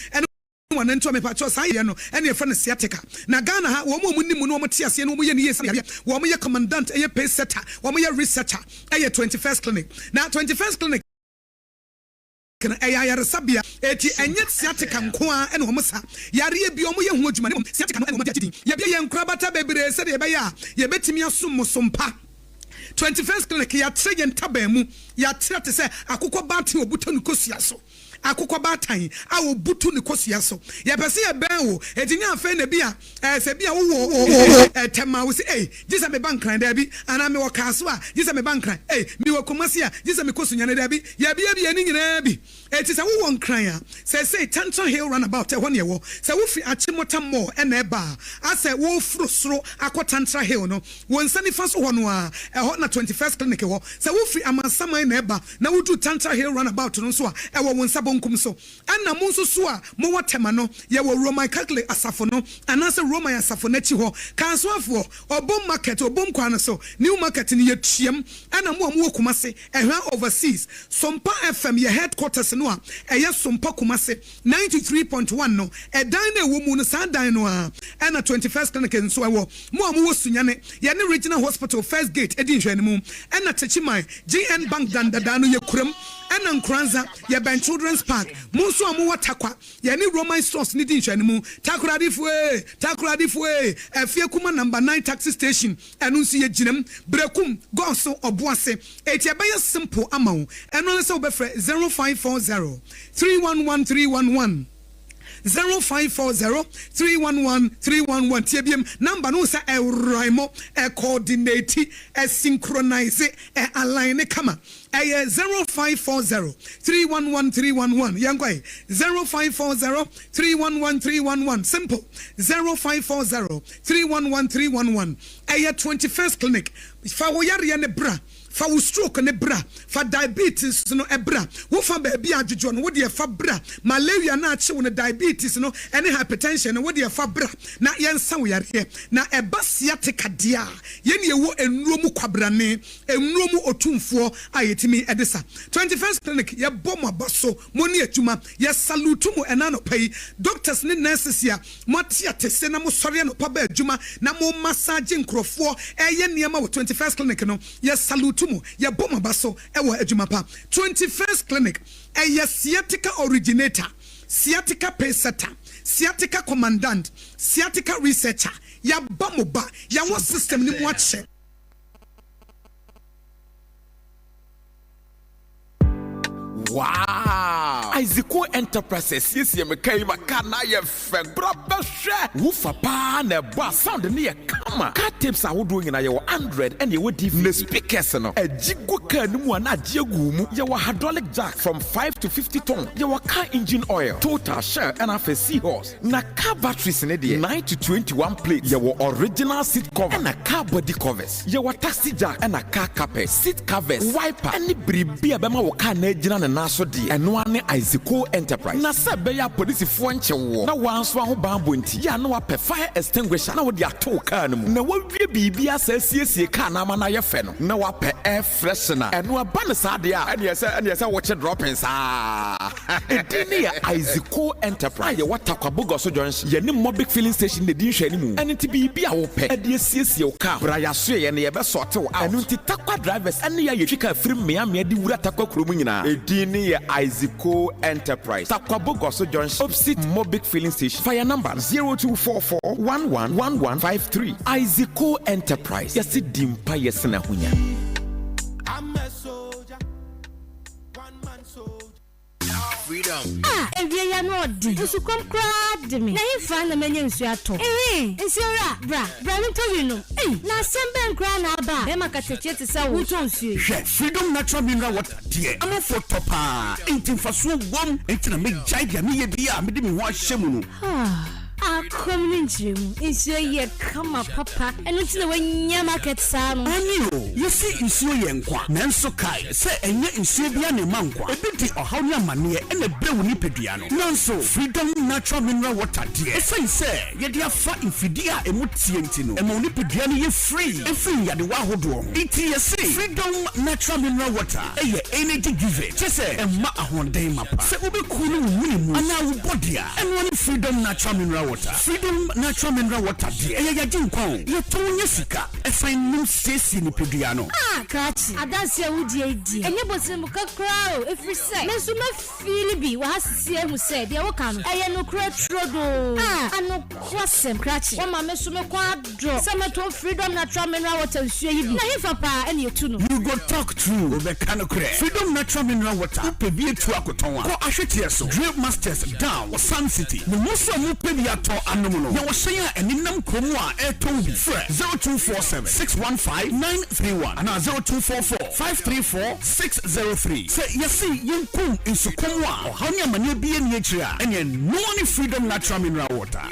wana nto me pacho san ye no ene fa na sciatica na Ghana ha wo mo nimu no mo tie ase no mo ye ne yesi wo mo ye commandant ye pace setter wo mo ye researcher ye 21st clinic na 21st clinic kana ayare sabia eti enye sciatica nko a ene wo mo sa yare bi o mo ye hu adwuma ne sciatica no ene wo ma jidi ye bia ye nkrabata bebre se de ye be ya ye betimi asom mo Sompa 21st clinic ya tre ye ntaba mu ya tre te se akokɔ bate obutanu kosia so akokɔ batan a wo butu ne kosia so ye pese ye ben wo edinya afa na bia se bia wo tema wo se jisa me bankran da bi ana me wo kaso a jisa me bankran me wo komasi a jisa me kosunya ne da bi ya bia ni nyina bi eti se wo nkran a se Tanton Hill runabout ho ne wo se wo fi Achimota mo na eba ase wo frusro akɔtantra hill no wo nsani fa so ho no a ho na 21st clinic ho se wo fi Amansaman na eba na wo du Tanton Hill runabout no so a wo wonsa bonkum so ana mo so so a mo watema no ye wo Roman Catholic asafo no anase Roman asafo na chi ho kansoafo obom market obom kwan so new market ni yetiem ana mo Kumase ehwa overseas Sompa FM ye headquarters no a eye Sompa Kumase 93.1 no edan na wo mu no sa dan no a ana 21st clinic nso ewo mo wo sunyane ye ne regional hospital first gate edi nhwani mu ana Techiman GN Bank dandada no ye kuram ana Nkranza ye Ben Children's Park munso amu watakwa ye ne Roman stores ni di nhwani mu takuradifwe afie kuma number 9 taxi station enu nso ye ginam brekum gonso oboase eti abeye simple amount eno se obefre 0540 311311 0540-311-311 TBM number no sa Raimo coordinate synchronize align kama 0540-311-311 Yangwai 0540-311-311 simple 0540-311-311 21st clinic fa wo yare ne bra fa wo stroke ne bra fa diabetes no ebra wo fa ba bia adwojo no wo de fa bra malaria na ache wo ne diabetes no ene hypertension no wo de fa bra na yensa wo yare na eba sciatica dia ye ne wo enuomu kwabrane enuomu otumfo ayetimi edesa 21st clinic ye bom abaso mo ne atuma ye salute mo enano pai doctors ne nurses ya mo tiate na mo sori no pa ba adwuma na mo massage nkrofo eye niam wo 21st clinic no ye salute ye boma baso ewo adwuma pa 21st clinic eye sciatica originator sciatica pacesetter sciatica commandant sciatica researcher ya bamoba ya wo system ni mo ache Wow! Isaaco Enterprises, yes, you make my kana ye fe brother share. Woofa pa ne ba sound near kama. Car tapes are doing in your 100 and you would the speakers no. A jigu can one a jigu your hydraulic jack from 5 to 50 ton. Your car engine oil, total share and a seahorse. Na car batteries in the 9 to 21 plates. Your original seat cover and a car body covers. Your taxi jack and a car carpet, seat covers, wiper, and the bribia bema waka nejina na so di. And one Isiko Enterprise. Na sebe ya polisi fuanche wo. Na wanso ho bambo nti. Ya na wape fire extinguisher na wodi ato car no mu. Na wawie bibia asiesie car na ama na ye fe no. Na wape air freshener. Eno aba ne sade a. Ene yesa watch droppings ah. Edini ya Isiko Enterprise. Ye watakwa Bogoso Junction. Ye ni Mobic filling station ne din hwe ni mu. Ene ti bibia wo pe. Ede asiesie wo car. Bra ya so ye ne ye be sort wo out. Eno ti takwa drivers ene ya yetwika free me di wura takwa kromu nyina. Edini ya Isiko Enterprise. Takwa Bogoso Junction opposite Mobic filling station. Fire number 0244111153. Isiko Enterprise. Yesi dimpa yesina hunya. I'm a soldier, one man soldier. Freedom. Every year no di. Usu kom crowd me. Na him fan na menye nsu ato. Nsiora, bra nto wi no. Na sembe nkra na aba. Be makateche te sa wo ton nsu. Freedom natural mineral water dear. Am for topa. Enti faso wom, enti na me jai dia me ye bia me de me ho ahyemu no. Community nsuo ye kama papa eno ti na wanya market saa no ani o you see nsuo ye nkwa nanso kai se enye nsuo bia ne mankwa ebi di ohaw ne amane ena brewu ni pedua no nanso freedom natural mineral water dear say ye dia fa infidia emutie nti no ema oni pedua no ye free efin ya de wa hodo iti ye say freedom natural mineral water eye energy give chese emma ahonden mapa se obeku no wuni mu ana wo body a eno ni freedom natural mineral water. Freedom natural mineral water dear. Eya jinkon. Ye tonye sika. E find no sesi ni pedua no. Krachi. Adanse wudi edi. Enye bosim kakra o every say. Me so me feel bi wa hasie hu say de wo ka no. Eye no kra trodo. Ano kwasem krachi. Wo ma me so me kwa dro. Se me to freedom natural mineral water nsuo yi bi. Na hifa pa ene etu no. You go talk true. Obe kan kra. Freedom natural mineral water. Upe bi etu akoton a. Ko ahwete so. Drip masters down Sun City. No muso mu pe bi ato anomuno. Ya wo hyen a eninam kromu a eton bi. 0247615931 and 0244534603. Say yesi yenkum insukomu a ohanya mane bi eni akira enye no ni freedom natural mineral water.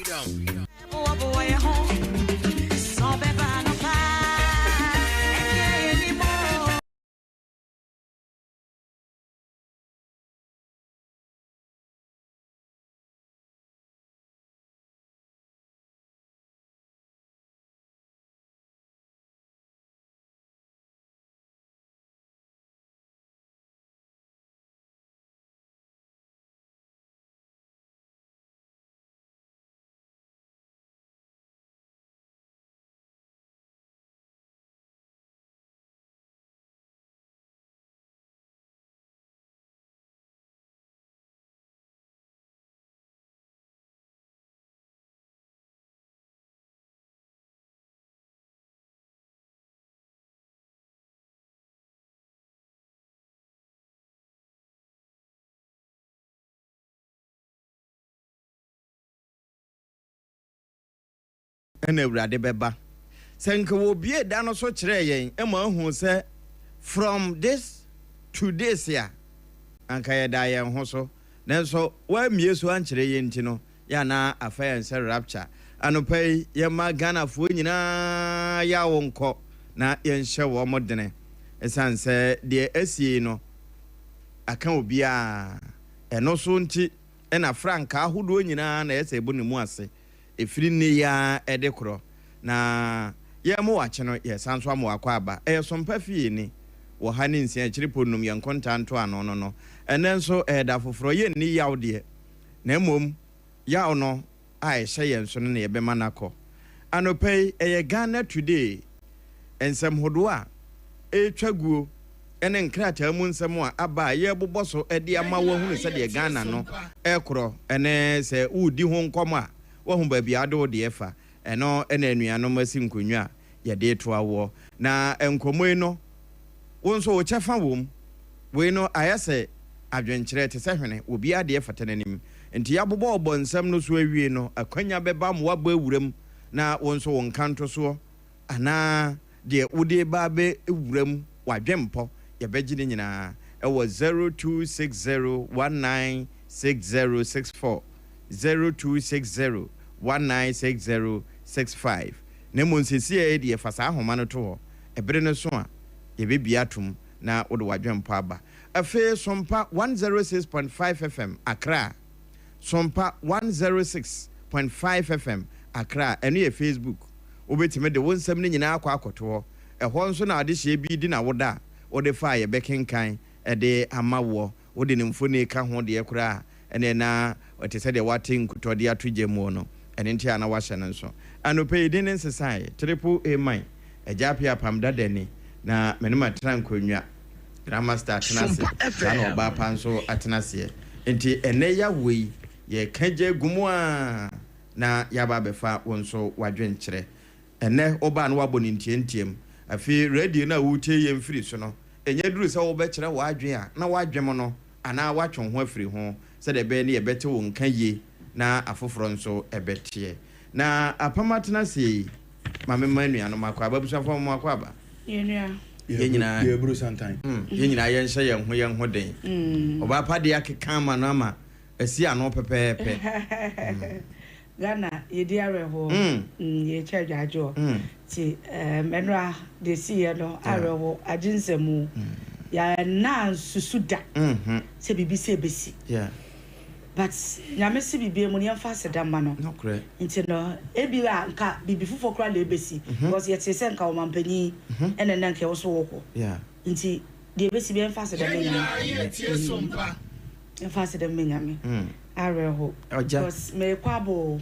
ene urade beba senke wo bie da no so kire yen ema hu se from this to this ya anka ye da yen ho so nenso wa miesu an kire yen ti no ya na afayan se rapture anopai ye ma Ghana fo nyina ya wonko na yen hye wo modene esanse de asie no aka obi a eno so nti ena franka ahodo nyina na yese ebu ne mu ase efiri ne ya edekro na ye mo wache no ye sanso amo akwa aba Sompa fie ni wo ha ne nsia chiriponum ye nkontanto ano no enenso da foforo ye ni yaw de na mom yaw no ai hye ye nso ne ye be manako anopei ye Ghana today ensem hodo a etwaguo ene nkrata mu nsem a aba ye boboso de ama wo hunu se de Ghana no ekro ene se udi ho nkom a wo hu ba bia do de efa eno ene anuano masi nkonwa ye de to awo na enkomo no wonso wo chefa wom we no ayase adwenkyere te se hwene obi ade efa tenanim enti ya bobo obo nsem no so awie no akwanya beba mo aba ewuram na wonso won kanto so ana de wode ba be ewuram wadwempo ye begine nyina ewo 0260196064 0260196065 nemo nsisi e de fasa ahoma no to ebere no so a ye bebia tum na wode wadwempo aba afe Sompa 106.5 FM Accra Sompa 106.5 FM Accra eno ye Facebook obetime de wonsam ne nyina akwa akoto ɛhɔ nso na ade hye bi di na woda wode fa ye bekenkan ɛde amawo wode ne mfoni ka ho de ekura ene na wote sɛ de watin kutode atoje mu no ene ntia na wahye ne nso anope yi din nsesai triple A mine Ade Akye Abia dani na menema trankonwa grammar star tenase na oba panso atenase enti ene ya wei ye kaje gumu a na yaba befa wonso wadwenkyere ene oba na wabɔ ne ntiem afi radio na wutie ye mfiri so no enye duru sɛ wo bɛkyerɛ wadwen a na wadwem no ana watwon ho afiri ho sɛ de bɛ ne ye bɛte wo nka ye na afoforo nso ɛbɛtie na apamatena sei mame manu no makwa babusafo mo akwa ba yenua yenyina ye buru santan yenyina ye nhye ye ho den oba pade akeka ma no ama asi ano pepepe Ghana yedi areho ye chadwajo ti menra de see no areho aginsemu ya na susuda se bibi se besi yeah but nyame se bibi mu ne yamfa sedama no no correct nti no ebira nka bibi fufo kra le besi because ye tese nka o mampani ene na nka wo so wo yeah nti de besi bi yamfa sedama nyame yamfa sedama nyame areho because me kwabo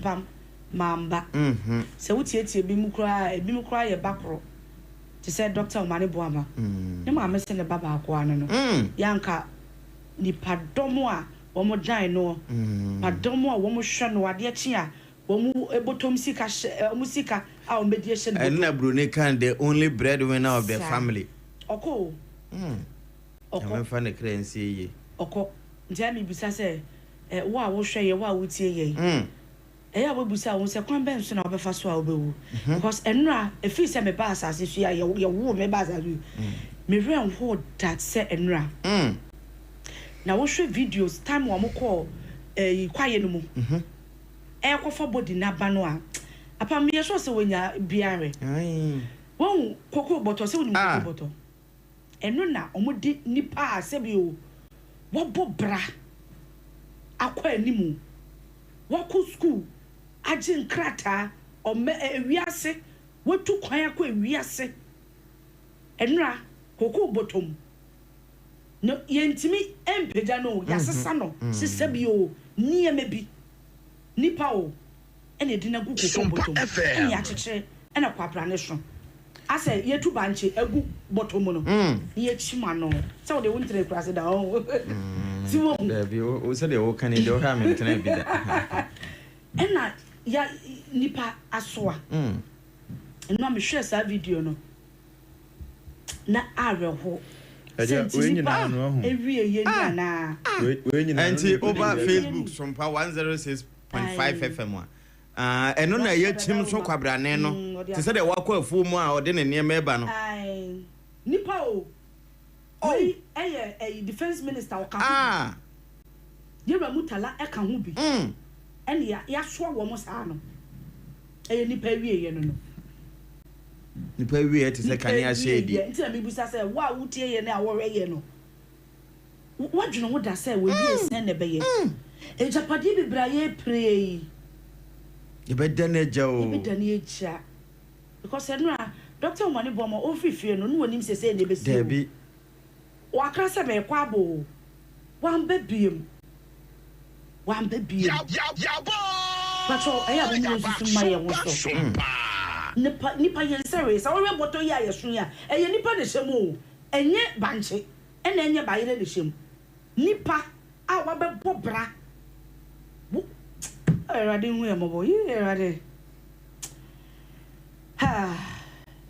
pam mamba se wutietie bi mu kra ye bakro ti se Dr. Omane Boama ne ma mese ne baba akwa no yanka ni padomo a wo mo dan no padomo a wo mo hwe no ade akyi a wo mo ebotom sika musika a wo medie hye no and na brune kan the only breadwinner of the family oko oko fa ne krensi ye oko ntia mi bisa se wo a wo hwe ye wo a wutie ye eya we busa won se kwan ben so na obefa so a obewu because enra efi se me ba asase so ya ye wo me ba asase me ren ho that se enra na wo hwe videos time wo mo call kwaye no mu ko for body na ba no a apa me ye so se wonya biare won koko boto se woni koko boto eno na omodi nipa a se bi o wo bobra akwa animu wo ku school agin krata o me ewiase wotu kwan akwa ewiase enra koko botom no yentimi empeja no yasesa no sisa bi o nieme bi nipa o ene dina gu koko botom ene acheche ene kwapra ne so ase yetu banche egu botom no ye chima no se wo de wontre krase da o si wo be o se de wo kan de o ha me tena bi da ena ya nipa asoa eno me hwe sa video no na areho aja we nyina no ho ewie ye nyina we nyina anti over Facebook Sompa 106.5 FM eno na ye chim so kwabrane no ti se de wakọ afu mu a ode ne niam eba no ai nipa o oi eye defense minister o ka yeba mutala e ka ho bi ene ya so wo mo sa no eye nipa wie ye no nipa wie ti se kan ya shedi nti na me busa se wa wutie ye na awore ye no wadweno ho da se we wie sen ne be ye ejapade bibra ye pray ibedane jawo ibedane echa because enra Dr. Omane Boama ofifie no no wonim se ne be si debi wakra se be kwa bo wan bebiem pacho eya bo mo susu ma ye wo so nipa yen serious awore boto ya ye sun ya eye nipa de hyemu enye banche ena enye ba yire de hyemu nipa a wa be bobra erade hu e mobo yi erade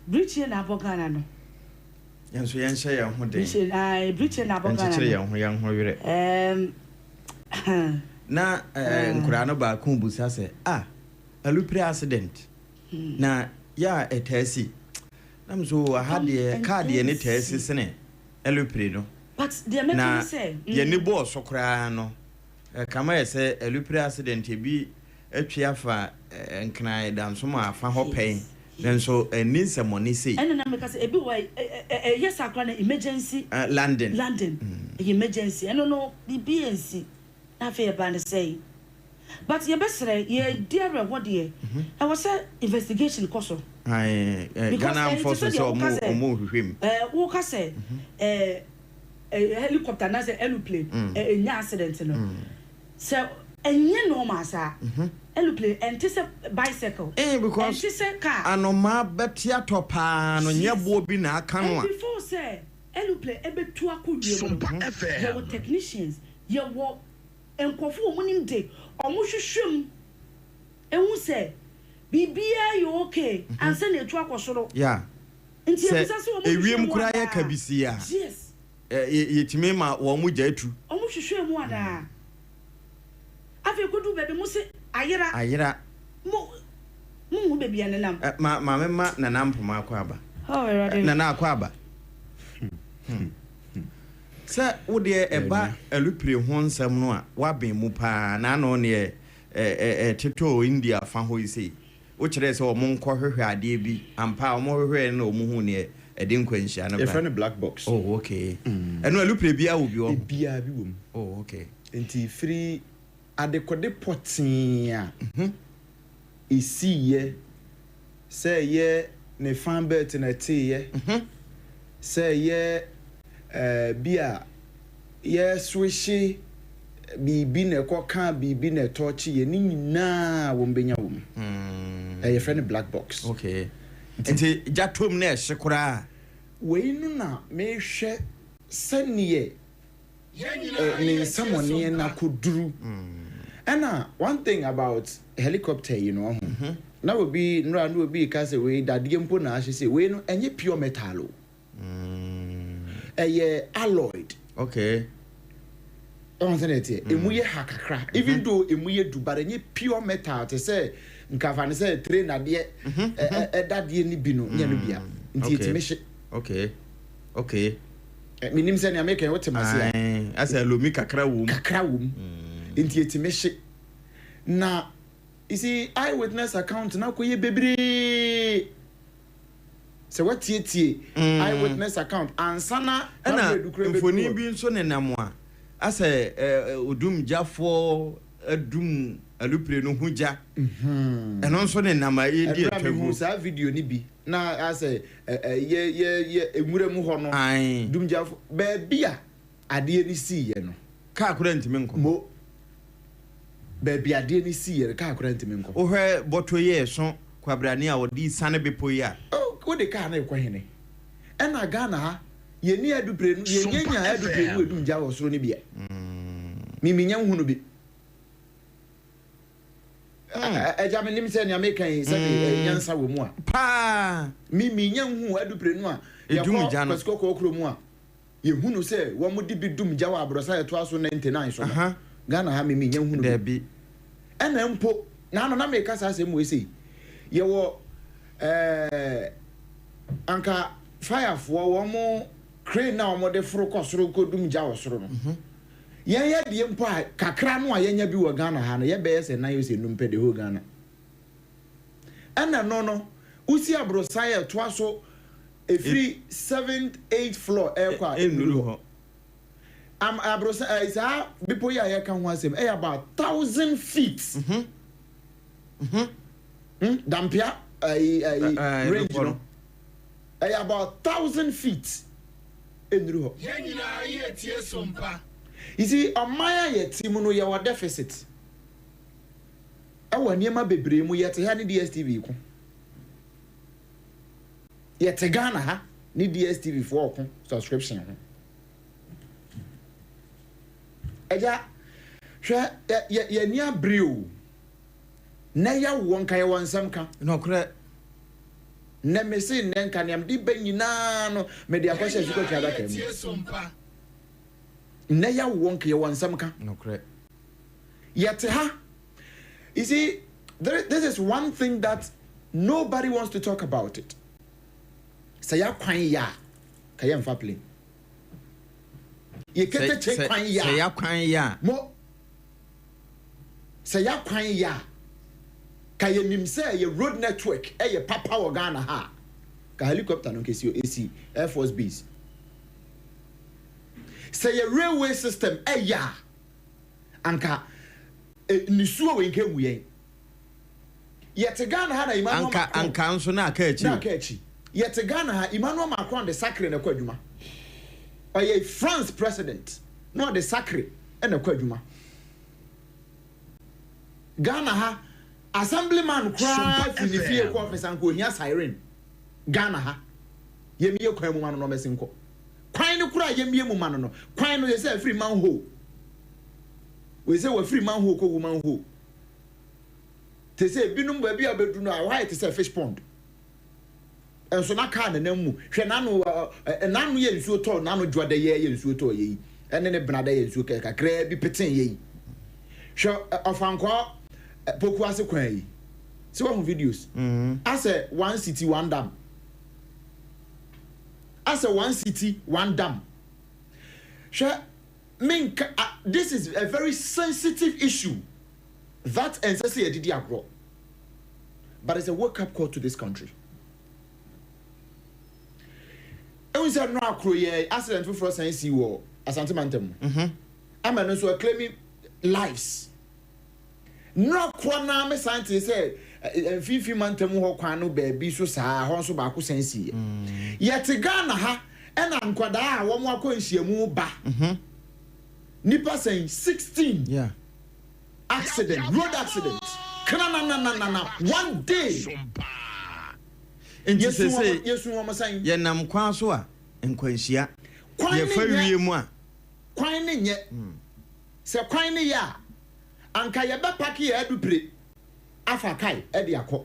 Britain na bogana no yanso yenhye ye ho den Britain na bogana no ye ho wire na nkura no ba ku busa se alupre accident na ya etasi nam so ahade card ye ne tasi sene alupre no but they make me say ye ne bo so kra no kama ye se alupre accident bi atwa fa nkran dan so ma fa ho pen Then so needs some money say. And then because a bit why yes I can emergency London. Emergency. I don't know BNC. Na fair band say. But your best ye dear what dear. I was a investigation cost. Ghana forces or more him. Walker say a helicopter na say aeroplane a accident no. So and ye no massa. Aeroplane and tis a bicycle. Because tis a car. Anoma betia topa no nya bobi na kanwa. Before say aeroplane ebe to akuye. There were technicians. Ye were enkofu omunim de omo hwehwem ehu say bibia you okay and say na to akosoro. Yeah. Nti ebisa so omo ewiem kura ya kabisia. Yes. Yetime ma wo mu jatu. Omo hwehwem ada. Afi kodu bebe mu se ayira mu baby ananam ma nanam poma akwa aba nana akwa aba sa wo de eba alupire ho nsam no a waben mu pa na no ne tito India fa ho ise wo kire se o mo nkọ hwehwe ade bi ampa o mo hwehwe na o mo hu ne ede nkwanhia na ba e friend black box. Oh okay. Eno alupire bia wo bi o bia bi wo. Oh okay. Enti free adekode potia isiye say ye ne fan belt na tie say ye bia ye swishi bibi na ekoka bibi na touch ye ni nyina wo mbenya wo ye friend black box. Okay. Enti jatom na ehekora we nu na me hwe saniye ni someone na kuduru. And one thing about helicopter, you know, now will be no be cast away that the impona she say we no any pure metal. Alloyed. Okay. Emuye hakakra. Even though emuye do but any pure metal to say nkafane say train na de that de ni bi no nya no bia. Nti etime. Okay. Okay. Minim say na make what masia. As a lomi kakra wom. Inti etime na you see eyewitness account na koye bebre se watie eyewitness account ansana na mfoni bi nso ne namwa ase odum jafo adum alupre no huja eno nso ne nama ye di etwagu sa video ni bi na ase ye emure mu ho no dum jafo ba bia ade ni si ye no ka akura ntime nko baby ade ni si ye ka akura ntime nko o hwe boto ye so kwabrani a wodi sane bepo ya ko de ka na ekwa hene ena Ghana ha ye ni adupre nu ye nyanya adupre nu edum ja wo soro ni bia miminya hu no bi eja menim se ni American se nyansa wo mu a pa miminya hu adupre nu a edum ja no ko okro mu a ye hu no se wo mu di bi dum ja wa abrosa ye to aso 99 so Ghana ha miminya hu no bi ena mpo na no na me ka sa se mu we sei ye wo anka fire for wo mo crane na wo de foro kosoro kodum ja wo soro no yen ye de mpo a kakra no a yenya bi wo Ghana ha no ye be se na yo se num pede ho Ghana ena no usi abrosa ye to aso every 7th 8th floor kwa enuru ho am abrosa isa bipo ya ye kan ho asem about 1,000 feet dampia range no about 1,000 feet enuru ho yenyina ye tie sompa. You see amaya ye team no ye wa deficit awa niema bebre mu ye te ha ni DSTV ko ye te Ghana ha ni DSTV for ko subscription ho eja hwe ye ni abreu na ya won kan ye wansam ka no kre na me se nen kan yam di banyina no me dia ko she ko tiada kam na ya won kan ye wansam ka no kre yet ha you see this is one thing that nobody wants to talk about it say ya kwan ya ka ye mfa play ye kete che kwan ya say ya kwan ya mo say ya kwan ya ka yenim say ye road network ye papa wo Ghana ha ka helicopter no kesi AC Air Force Base say ye railway system ya anka nisuo we nke wuye yet Ghana ha na Emmanuel anka nso na aka echi yet Ghana ha Emmanuel Macron de sacre na kwadwuma oye France president no de sacre na kwadwuma Ghana ha assemblyman cry finifie ko office anko hia siren Ghana ha yemiye kwan mu ma no mesinko kwan ne kura yemiye mu ma no kwan no yese free man ho we say we free man ho ko woman ho te say binum ba bia bedu no a why te say fish pond enso na ka na mu hwe nanu ye nsuo to nanu dwade ye nsuo to ye ene ne brada ye nsuo kakra bi peten ye hwe ofanko poku ase kwan yi see one videos as a one city one dam as a one city one dam hwe this is a very sensitive issue that ancestry did agro, but it's a wake-up call to this country. And we said no acroye accident for science war asante mantem I'm also claiming lives no kwana me scientist say fifi mantem ho kwan no baby so saa ho so ba ko science yet Ghana ha and ankwada a wo mo akwanhyiamu ba nipa saying 16 accident road accident one day yes say ye nam kwan so a nkwanhia ye fa wie mu a kwan ne nye se kwan ne ya anka ye be pack ye adupre afa kai e de akọ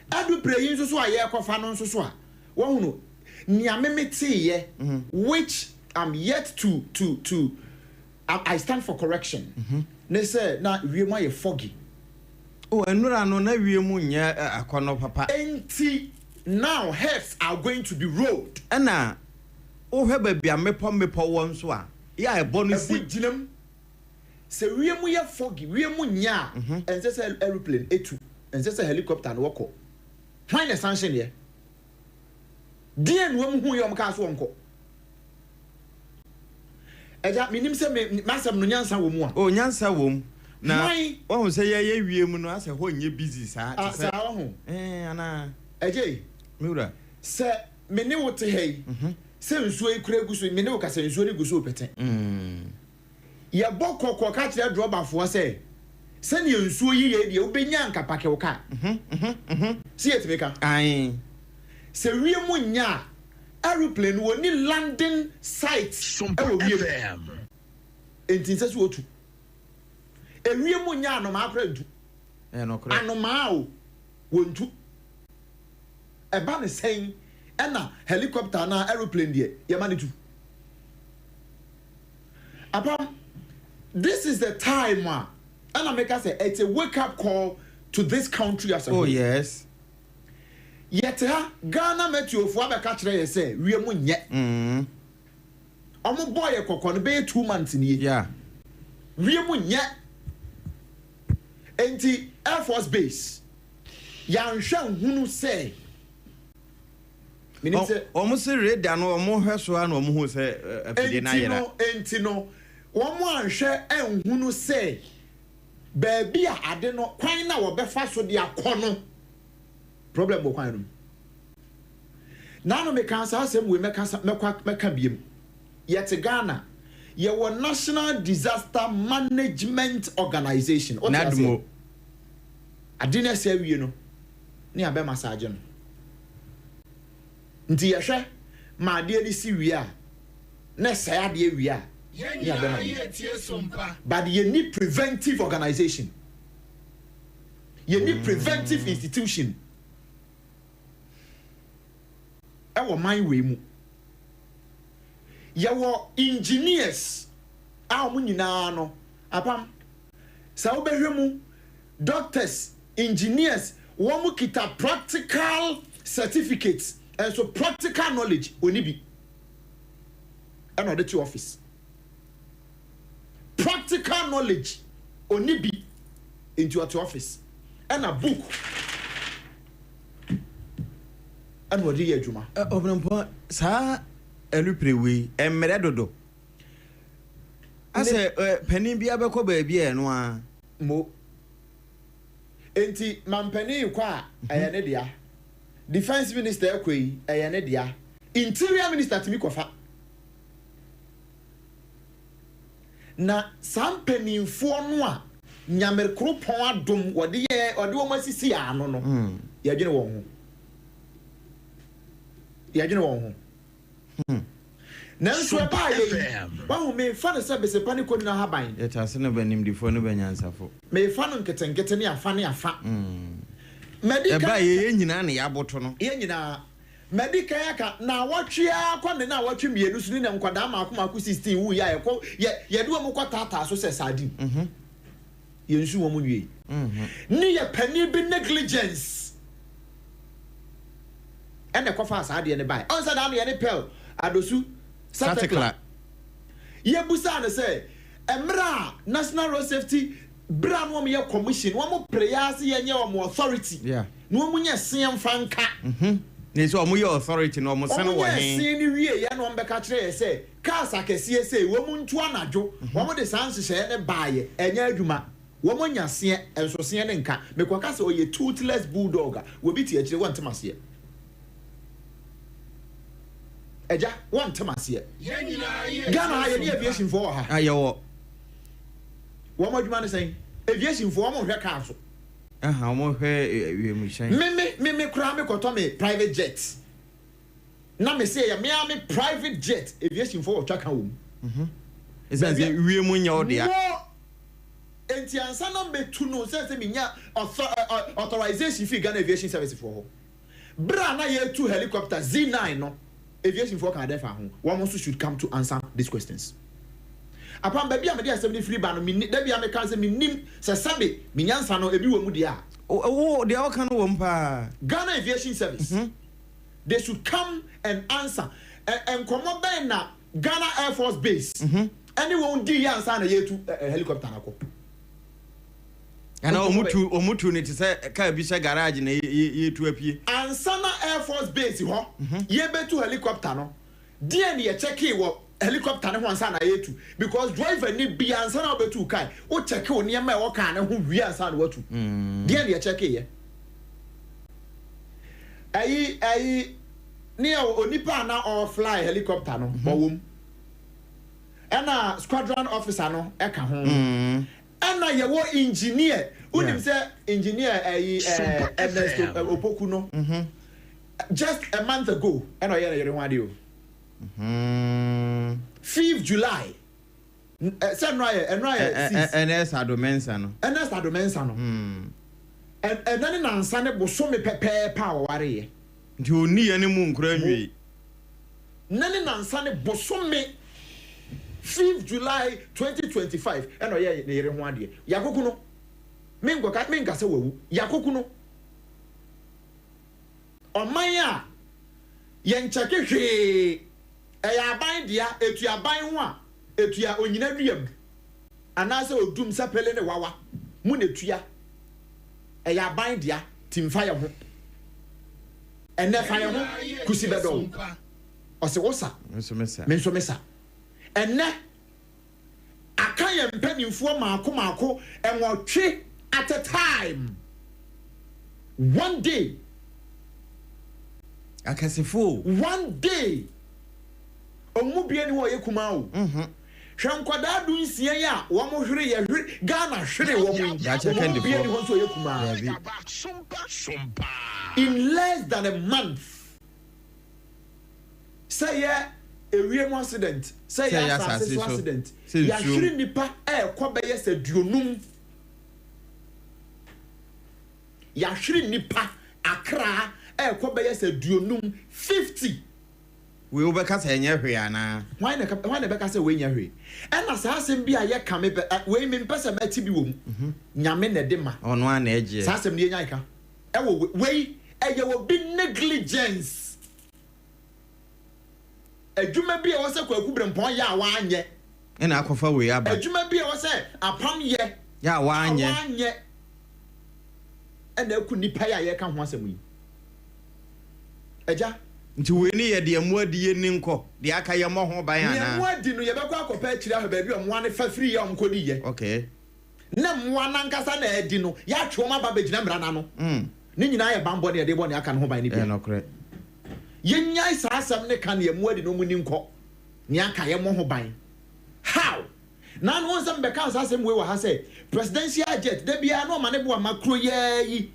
adupre yin so a ye kofa no so a wo hunu nia memete ye which I'm yet to I stand for correction. They say na wie mu ye foggy. Oh, enura no na wie mu nye akono papa. Enti now heads are going to be rolled. Na o hwe ba bia mepo won so a ya e bonus ginam. Se wie mu ye foggy, wie mu nya and say aeroplane etu and say helicopter no woko. Why na sanction here? Dien wo mu hu ye om ka so wonko. Eja minim se masam no nyansa wo mu a. Oh nyansa wo mu. Na wo say ye wie mu no ase ho nye busy sa. Sa ho. Ana. Eje. Miura. Se me ne wote hei. Se nsuo ikura guso me ne wo ka se nsuo ne guso peten. Ya bokoko ka kire droba fo se. Se ne nsuo yi ye de obenya nka pake wo ka. Si etmeka. Ai. Se wie mu nya aeroplane woni landing site Sompa FM entinse so otu ewie mu nya no ma akra ntu no kra anoma o wontu eba ne sen na helicopter na aeroplane de ye ma ne tu apam this is the time and make us say it's a wake up call to this country as a whole. Oh yes. Yet Ghana metio fo abeka kire ye say wie mu nye omo boy kokko no be 2 months ni yeah wie mu nye enti Air Force Base ya nhwe hunu say minute omo se radar no omo hweso a no omo hu say afide na yera enti no omo anhwe enhunu say baabi a ade no kwan na wo befa so de akono problem bo kwan no nano me kansa asem we meka biem yet Ghana ye were National Disaster Management Organization nadmo adina se wie no ne abe massage no nti ye hwe ma de ni si wie a na say ade wie a ne abe ma but you need preventive organization, you need preventive institution. Our mind we mu yawo engineers a mu nyina no apam sa wo behwe mu doctors engineers wo mu kita practical certificates and so practical knowledge oni bi and on the office practical knowledge oni bi into your office and a book. And what do you do? Open sa eluprewe emredodo. I say penny bi abeko baby eno a mo. Enti mampani kwa ayane dia. Defense minister ekoi ayane dia. Interior minister timi kofa. Na sampanimfo no a nyamerkro pon adom wode wo masisi ano no ya dwene wo ho nanso e ba ye wa ho me fa ne se bese pani ko na haban ya ta se no banim difo no banyansafo me fa no nketenkete ne afa ne afa medical e ba ye nyina ne ya boto no ye nyina medical yaka na watwea kwa ne na watwe mienu so ne nkwada maako 16 wu ya ye de wo ko tata so se sardine ye nsu wo mu nwie ni ye pani bi negligence ene ko fa asade ne bai on sa da ne pel adosu satekla ye busa ne se emra national road safety bra no ye commission wo mo prayers ye nye wo authority no mo nye sen fanka ne so mo ye authority no mo sen wo he sen ni wie ye no mbeka kire ye se cars akese se wo mo ntu anadwo wo mo de sans hye ne baaye enya adwuma wo mo nya sen enso sen ne nka mekwa se oye toothless bulldog wo bi ti akire wo ntemase eja wo ntemase Ghana ha ye ni aviation for ha ayewo wo mo adwuma ne sen aviation for mo hwe car so mo hwe wiem hyen me kura me koto me private jet na me say ya me private jet aviation for otwa kan wo is that wiem nya odia enti ansa na metu no say me nya authorization fee Ghana aviation service for bra na ye two helicopter Z9 no aviation for can defa ho one also should come to answer these questions. Upon baby am dey 73 ba no me da bia me kan say me nim se sabe me nyansa no ebi wo mu dia they all kan wo mpa Ghana aviation service they should come and answer and come up na Ghana Air Force base anyone di answer na yetu helicopter na ko ana omutu ne te say ka bi she garage na yetu apie answer na Air Force base ho ye betu helicopter no dia ne ye check wo helicopter ne ho ansa na yetu because driver ni bi ansa na obetu kai o check o ne ma e wo kan ne ho wi ansa na watu dia ne ye check ye ayi ni onipa na or fly helicopter no bowum ana squadron officer no e ka ho ana ye wo engineer unim say engineer Ernesto Opoku no just a month ago ana ye na yere ho ade o 5th July Ernest Adomensa no and then na ansa ne boso me pepe pa ware ye nti oni ye ne mu nkura nwi nane na ansa ne boso me 5th July 2025 and ye ne yere ho ade yakoku no menga se wawu yakoku no oman a ye ncheke hwe eya ban dia etua ban ho a etua onyina duam anase odum sapele ne wawa mu ne tua eya ban dia timfa ye ho ene fa ye ho kusi bedo ose wosa menso mesa ene aka ye mpanimfo maako enwotwe at a time one day akasefo one day omubie ni wo yekuma o hwenkwada du nsia ya wo mo hwere ye hwere Ghana hwere wo mo ya check omubie ni ho so yekuma in less than a month say a real accident say ya accident ya hwere nipa ko be ye se duonum ya hwere nipa akra ko be ye se duonum 50 we obeka say nya hwe ana why na beka say we nya hwe na sa asem bi a ye ka me we me mpesa ma ti bi wo mu nyame na de ma ono ana eje sa asem ne nya ka wo we eye wo bi negligence adwuma bi a wo se kwaku brempon ya wa anye na akofa we aba adwuma bi a wo se apam ye ya wa anye and they could nipa ya ye kan ho asem yi eja nti we ni ye de amuadi ye ninko de aka ye mo ho ban ana ye amuadi no ye bekọ akọpa akira ha ba bi omwa ne fa free ya omkodi ye okay na mwa na nkasa na edi no ya twoma ba begina mra na no ni nyina ye bambo ne de bo ne aka no ho ban ni bi no correct ye nyai sa asem ne kan ye amuadi no mu ninko ne aka ye mo ho ban how na no nsem be kan sa asem we wa ha say presidential jet de bia no ma ne bo makro ye yi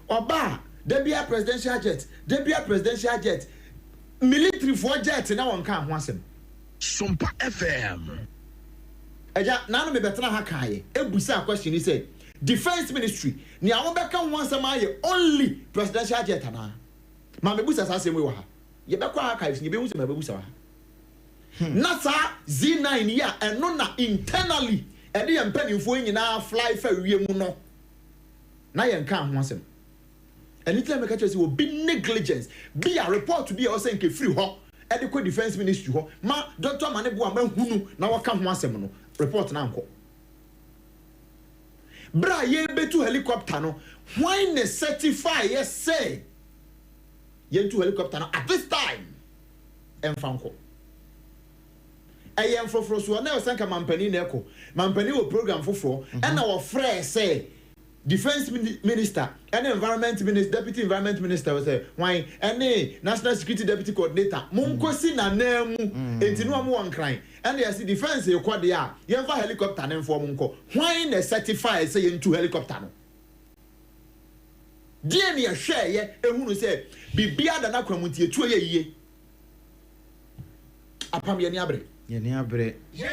oba de bia presidential jet military for jet na won kan ho asem Sompa FM eja na no me betena ha kae ebusa question is say defense ministry ni awon be kan ho asem aye only presidential jet na ma me busa sa asem we wa ha ye be kwa ha kae ye be hu se ma be busa wa na sa Z9 ya eno na internally e de mpanimfo nyina fly fa wie mu no na ye kan ho asem anytime I catch you will be negligence be a report to be also in free ho adequate defense ministry ho ma Dr. Manebu ama hunu na waka ho asem no report na nko bra ye betu helicopter no why ne certify yes say ye to helicopter no at this time emfanko ayem foforo so na osanka mampani na eko mampani wo program foforo and na wo frɛ say defense minister and environment minister deputy environment minister was say why any national security deputy coordinator munkosi na nemu enti no am won kran and they say defense e kwade a yen fa helicopter na inform nko why na certify say yen to helicopter no die ne hwe ye ehunu say bibia da na kwamuti etu ye yiye apam ye ni abre yen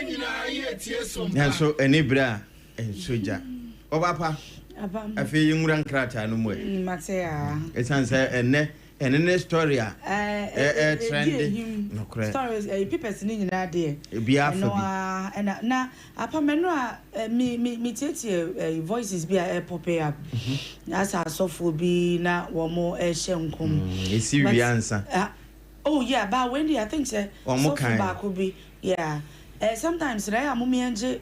nyina ye tie Sompa na so eni bra en soja obapa afi yimura nkrata no mu Matea esanse ene story a trend no correct stories people ni nyina de bia no na apameno a mi tietie voices bi a pop up as asofo bi na wo mo hye nkom esi wi ansa oh yeah but when I think say so back could be yeah sometimes right amumi anje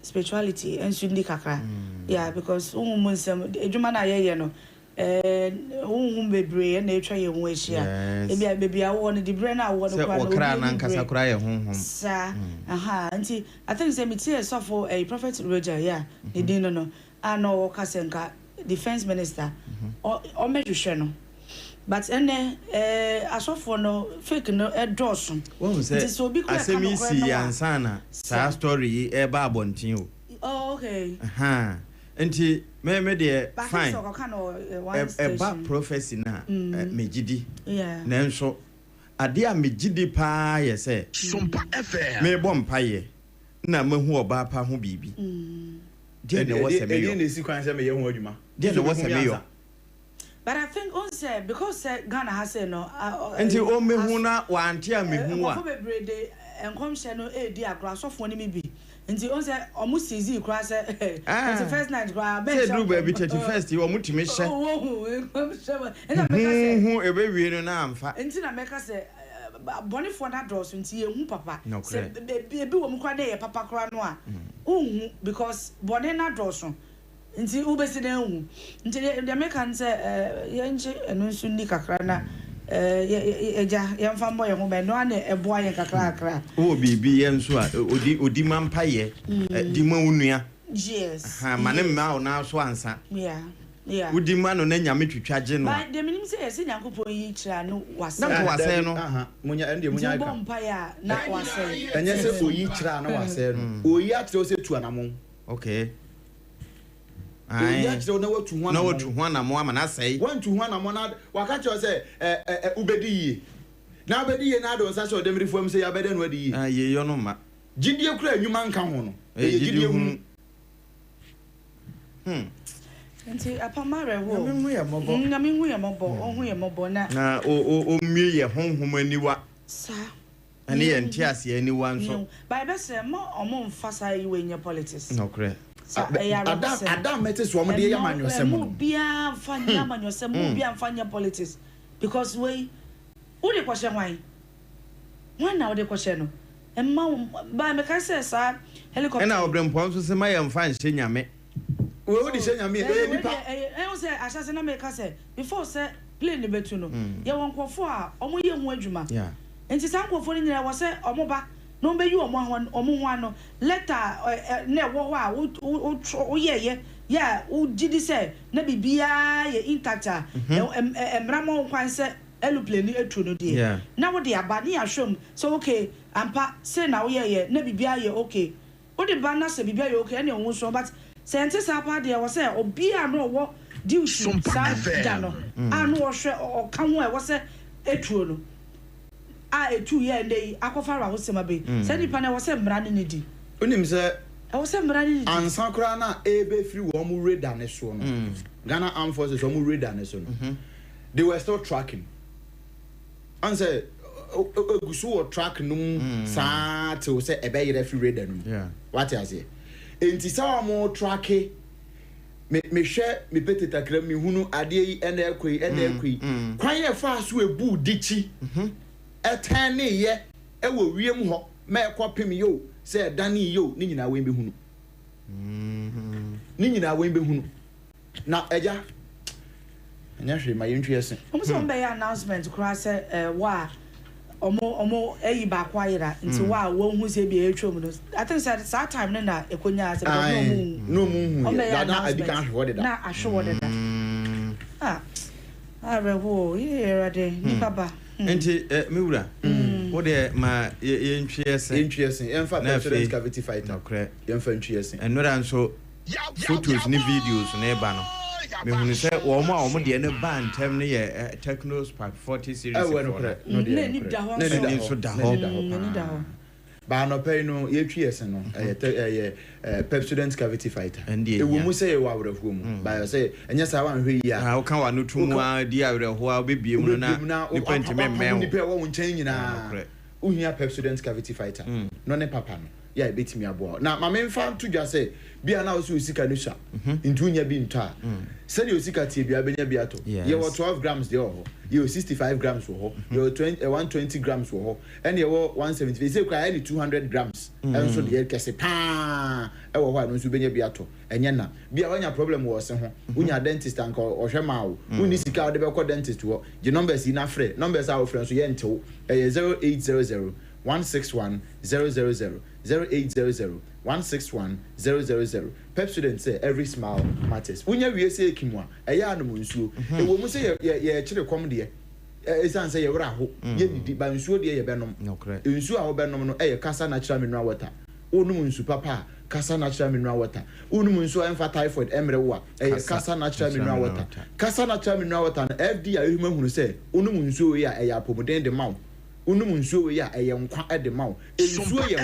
spirituality and sundi kakra yeah because mun sem edwuma na ye no bebre na etwa ye ho ahia e bia bebi a wo no di bre na wo no kwa na nkasa kra ye honhom sa nti I think say metie sofo a prophet Roger yeah the din no ano kasenka defense minister o mehwehwe no but ene asofo no fake no edoso won say asemi si ansana sa story e ba abontin o oh okay enti me de fine e ba prophecy na megidi na nso ade a megidi pa ye say Sompa FM me bom pa ye na mahu oba pa ho bibi de ne wo se me yo de ne si kwan se me ye ho adwuma de ne wo se me yo. But I think also because Ghana has no enti o mehu na wante a mehu a for bebrede enkomhye no edi akra sofo ni bi enti on say omusizi kra say the first night kra be say do baby 31st o mutimi hye enkomhye ena meka say ebe wie no na amfa enti na meka say bonifo na dross enti ehu papa say bebi wo mkra na ye papa kra no a uhu because bone na dross nti ubesi na ehu nti de meka nse yenje eno nsu ni kakra na eja yemfa mbo ye ho be no ana eboa ye kakra akra o bibi ye nso a odi mampa ye di ma unua yes mane mma o na so ansa yeah udi ma no na nyame twitwaje no ba de minim se ese nyankopon yi kira no wase na wase no munya ende munya ka bompa ya na wase enye se oyi kira no wase no oyi atire o se tu anamon okay ai ya kire na watu ho na mo ama na sei wantu ho na mo na waka kire se ubedi yi na ubedi yi na do nsa so demri fo se ya bede no adi yi ye yo no ma gidie kura anwuma nka ho no gidie hu nti apamare wo ngame hu ye mobo na o mie ye honhom aniwa sa ani ye nti ase aniwa nso bible say mo omo mfasa yi we nya politics no correct Adam metes wo mo de yamanyosem mo bia mfanya manyosem mo bia mfanya politics because we udi kwashe hwan na udi kwashe no emma ba me ka say sa helicopter na obrempon so se ma ye mfa nche nyame wo di senya me e nipa say asase na make say before say plane betu no ye won kwofo a omo ye hu adwuma enti san kwofo ni nyina wo say omo ba no be you omo ho ano letter na wo ho a wo ye ya wo gidi say na bibia ye intacta emramo kwan say aeroplane etu no de na wo de aba ni ahwem so okay ampa say na wo ye na bibia ye okay wo de ba na say bibia ye okay na wo so but scientist apa de wo say obi a no wo diu sa da no anu wo hwe o ka ho e wo say etu no a etu ye ndey akofara wo sema be say nipa na wo say mra ne di onim say I was saying, ansa kura na ebe free wo mu radar ne so no Ghana Armed Forces wo mu radar ne so no they were still tracking and say egusu wo track num sa till say ebe yere free radar num what you say enti sa wo track me hwe me peteta kra me hunu ade yi ene ekoi kwan ye fa so ebu dichi etane ye ewo wiem ho me ekopem yo say Danny yo ni nyina we be hunu ni nyina we be hunu na eja anya hwe ma yentwe ese omo so be announcement kura say wa omo eyi ba kwayira nti wa wo hu se bi etwom no I think say that time na ekonya say no mu hu ya na abi kan hwe wode da na ahwe wode da rewo here de ni baba enti mewura what the ma yentwiese emfa president cavity fighter yemfa ntwiese enora nso photos ni videos na eba no me hunu se wo mo a wo de ne ban tem ne ye Techno Spark 40 series ni da ho ni so da ho ba no pay no yetwiese no president cavity fighter e wo mu se ye wa awreho mu ba yo se enya sa wan hwe yi a wo kan wa no tumu a di awreho a obebie mu na ni penti me ni pe wo nchen nyina uhia president cavity fighter no ne papa no ya ebetimi abo na ma me mfa to dwa se bia na wo se osika no sha ntunya bi nta se ni osika tie bia benya bia to ye wo 12 grams de ho ye 65 grams wo ho ye 120 grams wo ho and ye wo 170 se kwa any 200 grams and so de kese pa e wo ho a no so benya bia to enye na bia wanya problem wo se ho unya dentist anka o hwe ma wo uni sika wo de be ko dentist wo je numbers ina frɛ numbers a wo frɛ so ye ntew 0800 161 000 0800 161 000 Pepsodent say every smile matters. Unya wie say kimwa eya anum nsuo e wo mu say ye kire kom de esan say ye wra ho ye didi ba nsuo de ye benom nsuo a wo benom no e kasa natural mineral water onum nsu papa kasa natural mineral water onum nsu emfa typhoid emre wo a kasa natural mineral water kasa natural mineral water na FDA ehuma hunu say onum nsuo ye a apomuden de maw unum nsuo ya nkwa ede mawo nsuo ye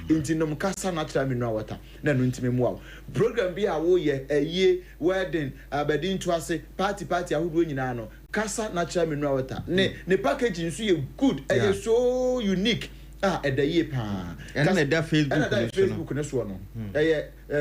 ntinom kasa natural mineral water na no ntime mu awo program bi a wo ye eye wedding abedin to ase party ahodo nyina no kasa natural mineral water ne package nsu ye good eye so unique ede ye pa na da Facebook ne so no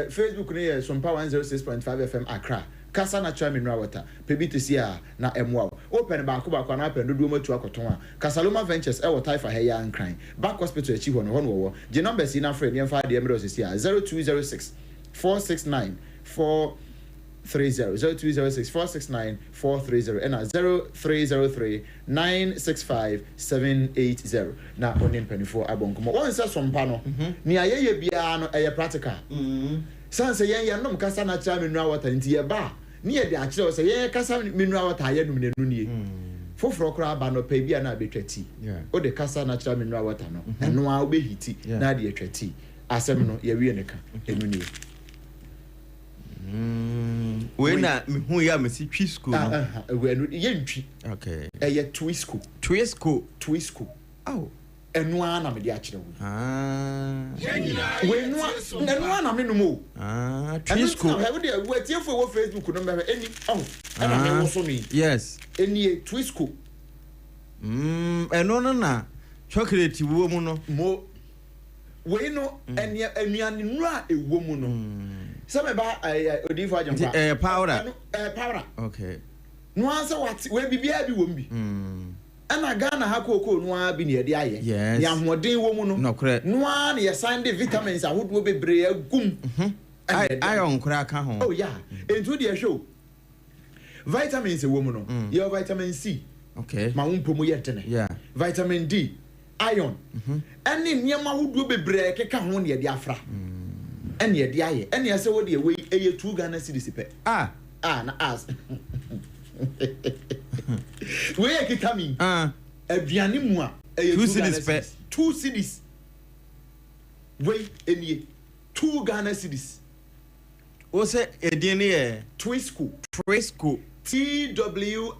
Facebook ne ye Sompa 106.5 FM Accra kasa natural mineral water pebi to see na emwa open ba ko na pen do matu akoton a Kasaloma Ventures e wo taifa he ya nkran back hospital echi ho no wo je numbers na friend yem fa de emre osisi 0206 469 430 0206 469 430 and 0303 965 780 na onim penifo abonkomo won se Sompa no ni ayeye bia no eye practical sanse yen nom kasa natural mineral water nti ye ba ni ye de akire say ye kasa mineral water ye num nenu nie foforo kra ba no pa bia na betwati o de kasa natural mineral water no eno a obehiti na de etwati asem no ye wie ne ka enu nie we na me hu ya me si twi school no we no ye ntwi okay ye twi school oh enu ana me de akire wo we enu ana me no mo twi school have de we tie for wo Facebook no me eni ana me wo so ni yes eni twi school enu no na chocolate wo mu no mo we no enuane nu a ewo mu no some ba odifo ajampa powder okay no answer what we bibia bi wo mbi ana Ghana ha kokoo no a bi ne de aye ya hoden wo mu no no a ne ye sign de vitamins ahodo bebre agum iron kura ka ho. Oh yeah. Into the show. Vitamins a woman no. Your vitamin C. Okay. Ma wumpo mu yetene. Yeah. Vitamin D, iron. Any nyama wudu bebre keka ho ne de afra. Ene ye de aye. Ene ye se wo de we eye 2 Ghana cedis pe. Na as. We ye kitami. Aduane mu a eye 2 cedis pe. 2 cedis. We enie 2 Ghana cedis. O se edin ne Twisco. Twisco. TWISCO.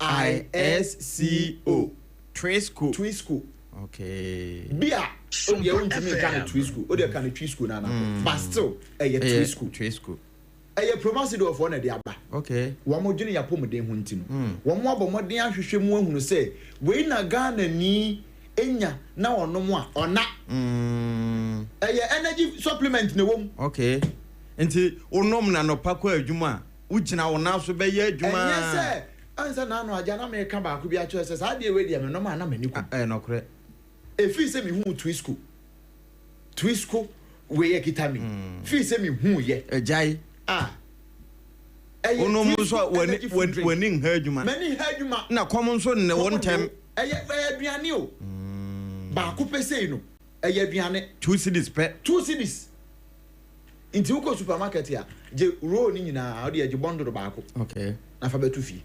Twisco. Okay. Bia. Oh, you want to make a Twisco. Oh, they can Twisco na. But still, Twisco. Promoted of one of the Abba. Okay. One more junior pomade hunting. One more bombardier ahwehwe mu ahunu say, we na Ghana ni enya na ono mo or na. Energy supplement ne wom. Okay. Enti onom na no pakwa adwuma ugina wona so be ye adwuma. Yes sir. Ansa na no aja na me ka ba ko bi a cho say sa de we de me no ma na mani ko. No kore. Efi se mi hu Twisco we ye kitami. Fi se mi hu ye. Ejai. Onom so wani ha adwuma. Mani ha adwuma. Na kwom so ne won tem. Aduane o. Ba ko pese no. Aduane 2 cedis pe. 2 cedis. Inti uko supermarket ya je roll ni nyina odi je bundle baako. Okay. Na fa betu fi.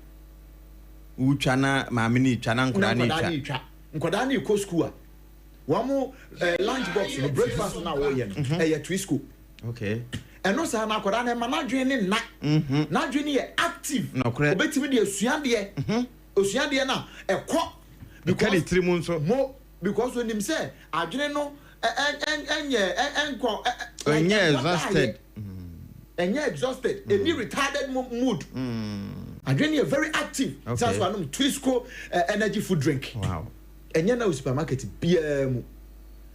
Utwa na maame ni twa na nkoda ni twa. Nkoda ni ko school a. Wa mo lunch box no breakfast na wo ye no. Twisco. Okay. Eno sa na nkoda na ma na dwen ni na. Na dwen ni active. Obetimi de asuade osuade na ekọ because trimun so mo because when him say adwene no exhausted. A be retarded mood. And when you're very active, that's why I'm Twisco energy food drink. Wow. And you're now supermarket beer.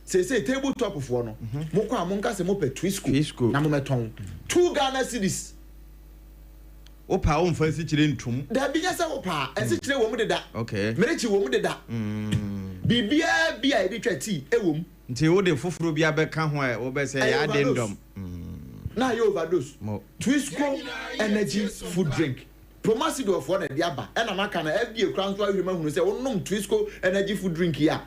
Say tabletop of one. Moko amonka se mo pe Twisco. Na mo meton 2 Ghana cedis. Opa o mfa si kire ntum. Da bi nyasa opa, esi kire wo mu de da. Okay. Merechi wo mu de da. Bibia bia e bi twati e wo mu. Nti wo de foforo bia be ka ho e wo be say ya dendom. Na you overdose. Twisco energy food drink. Promasido of one diaba. And I'm kind of FDA transfer human who say, oh, no, Twisco energy food drink here.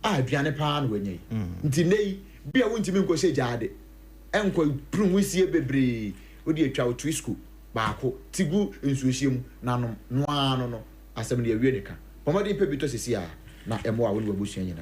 Aduane pan when ye. Nti nei, be a winti minko say jade. Enko prum we see bebre. Odi a chow Twisco. Bako. Tigu in Sushim nanom. No. Assembly a Unica. Pomadi pebito sia. Na emwa when we bush any.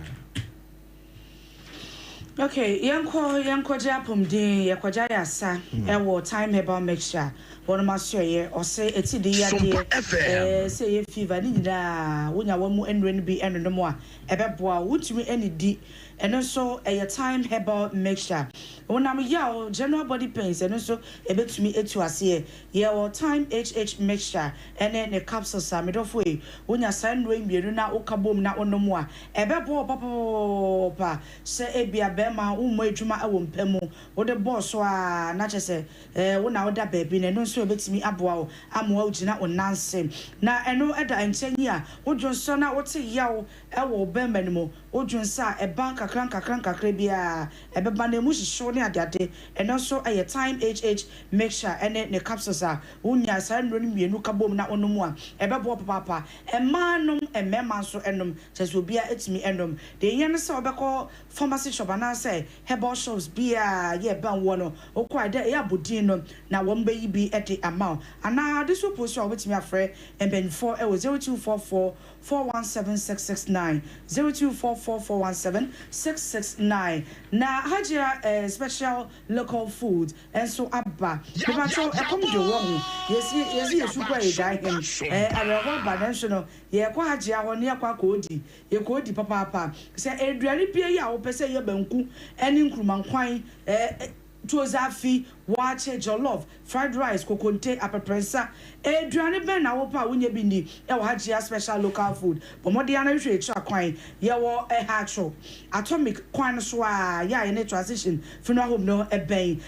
Okay, yanko japum de yakwaja yasa ewo time herbal mixture one master ye or say eti de ya de say ye fever ni da wonya wo mu enre bi eno no mo a ebeboa wutumi eni di eno so time herbal mixture wonam ya general body pains eno so ebetumi etu ase ye wo time HH mixture ene ne capsules amedofo e wonya sanwe mienu na okabom na onomo a ebeboa papa se ebia ma ummo adwuma awo mpamu wo de boss a na chese wo na wo da baabi na no so obetimi aboa wo amoa ugina onanse na eno eda enchenyi a wo dwonso na wo te yawo ewo bemba ni mo wo dwonsa e bank kakran bia ebeba na mu hihyo ne adade eno so time HH mixture ene ne capsules a wonya sanro ni mienu kabom na onomu a ebebo papa emanum emema so enom chese obia etimi enom de yen se obekọ pharmacy shop na say herbal shops bia ye ban wono okwa de ya bodin no na wo mba yi bi ete amount ana this will post your with me afre and ben 4 0244 417669 0244417669 na hajia special local food and so abba people so e come do wo yes super e dai him arewa banational ye kwa hajia ho ne kwa kodi ye kodi papa say eduane bia ya wo pese ye banku eni nkruma nkwan tuozafi wache jollof fried rice kokonte apeprensa eduane ben na wo pa wonye bi ni e wo hajia special local food pomode ana hwe echa kwan ye wo hacho atomic kwan so a ya ye ne transition funeral home no ben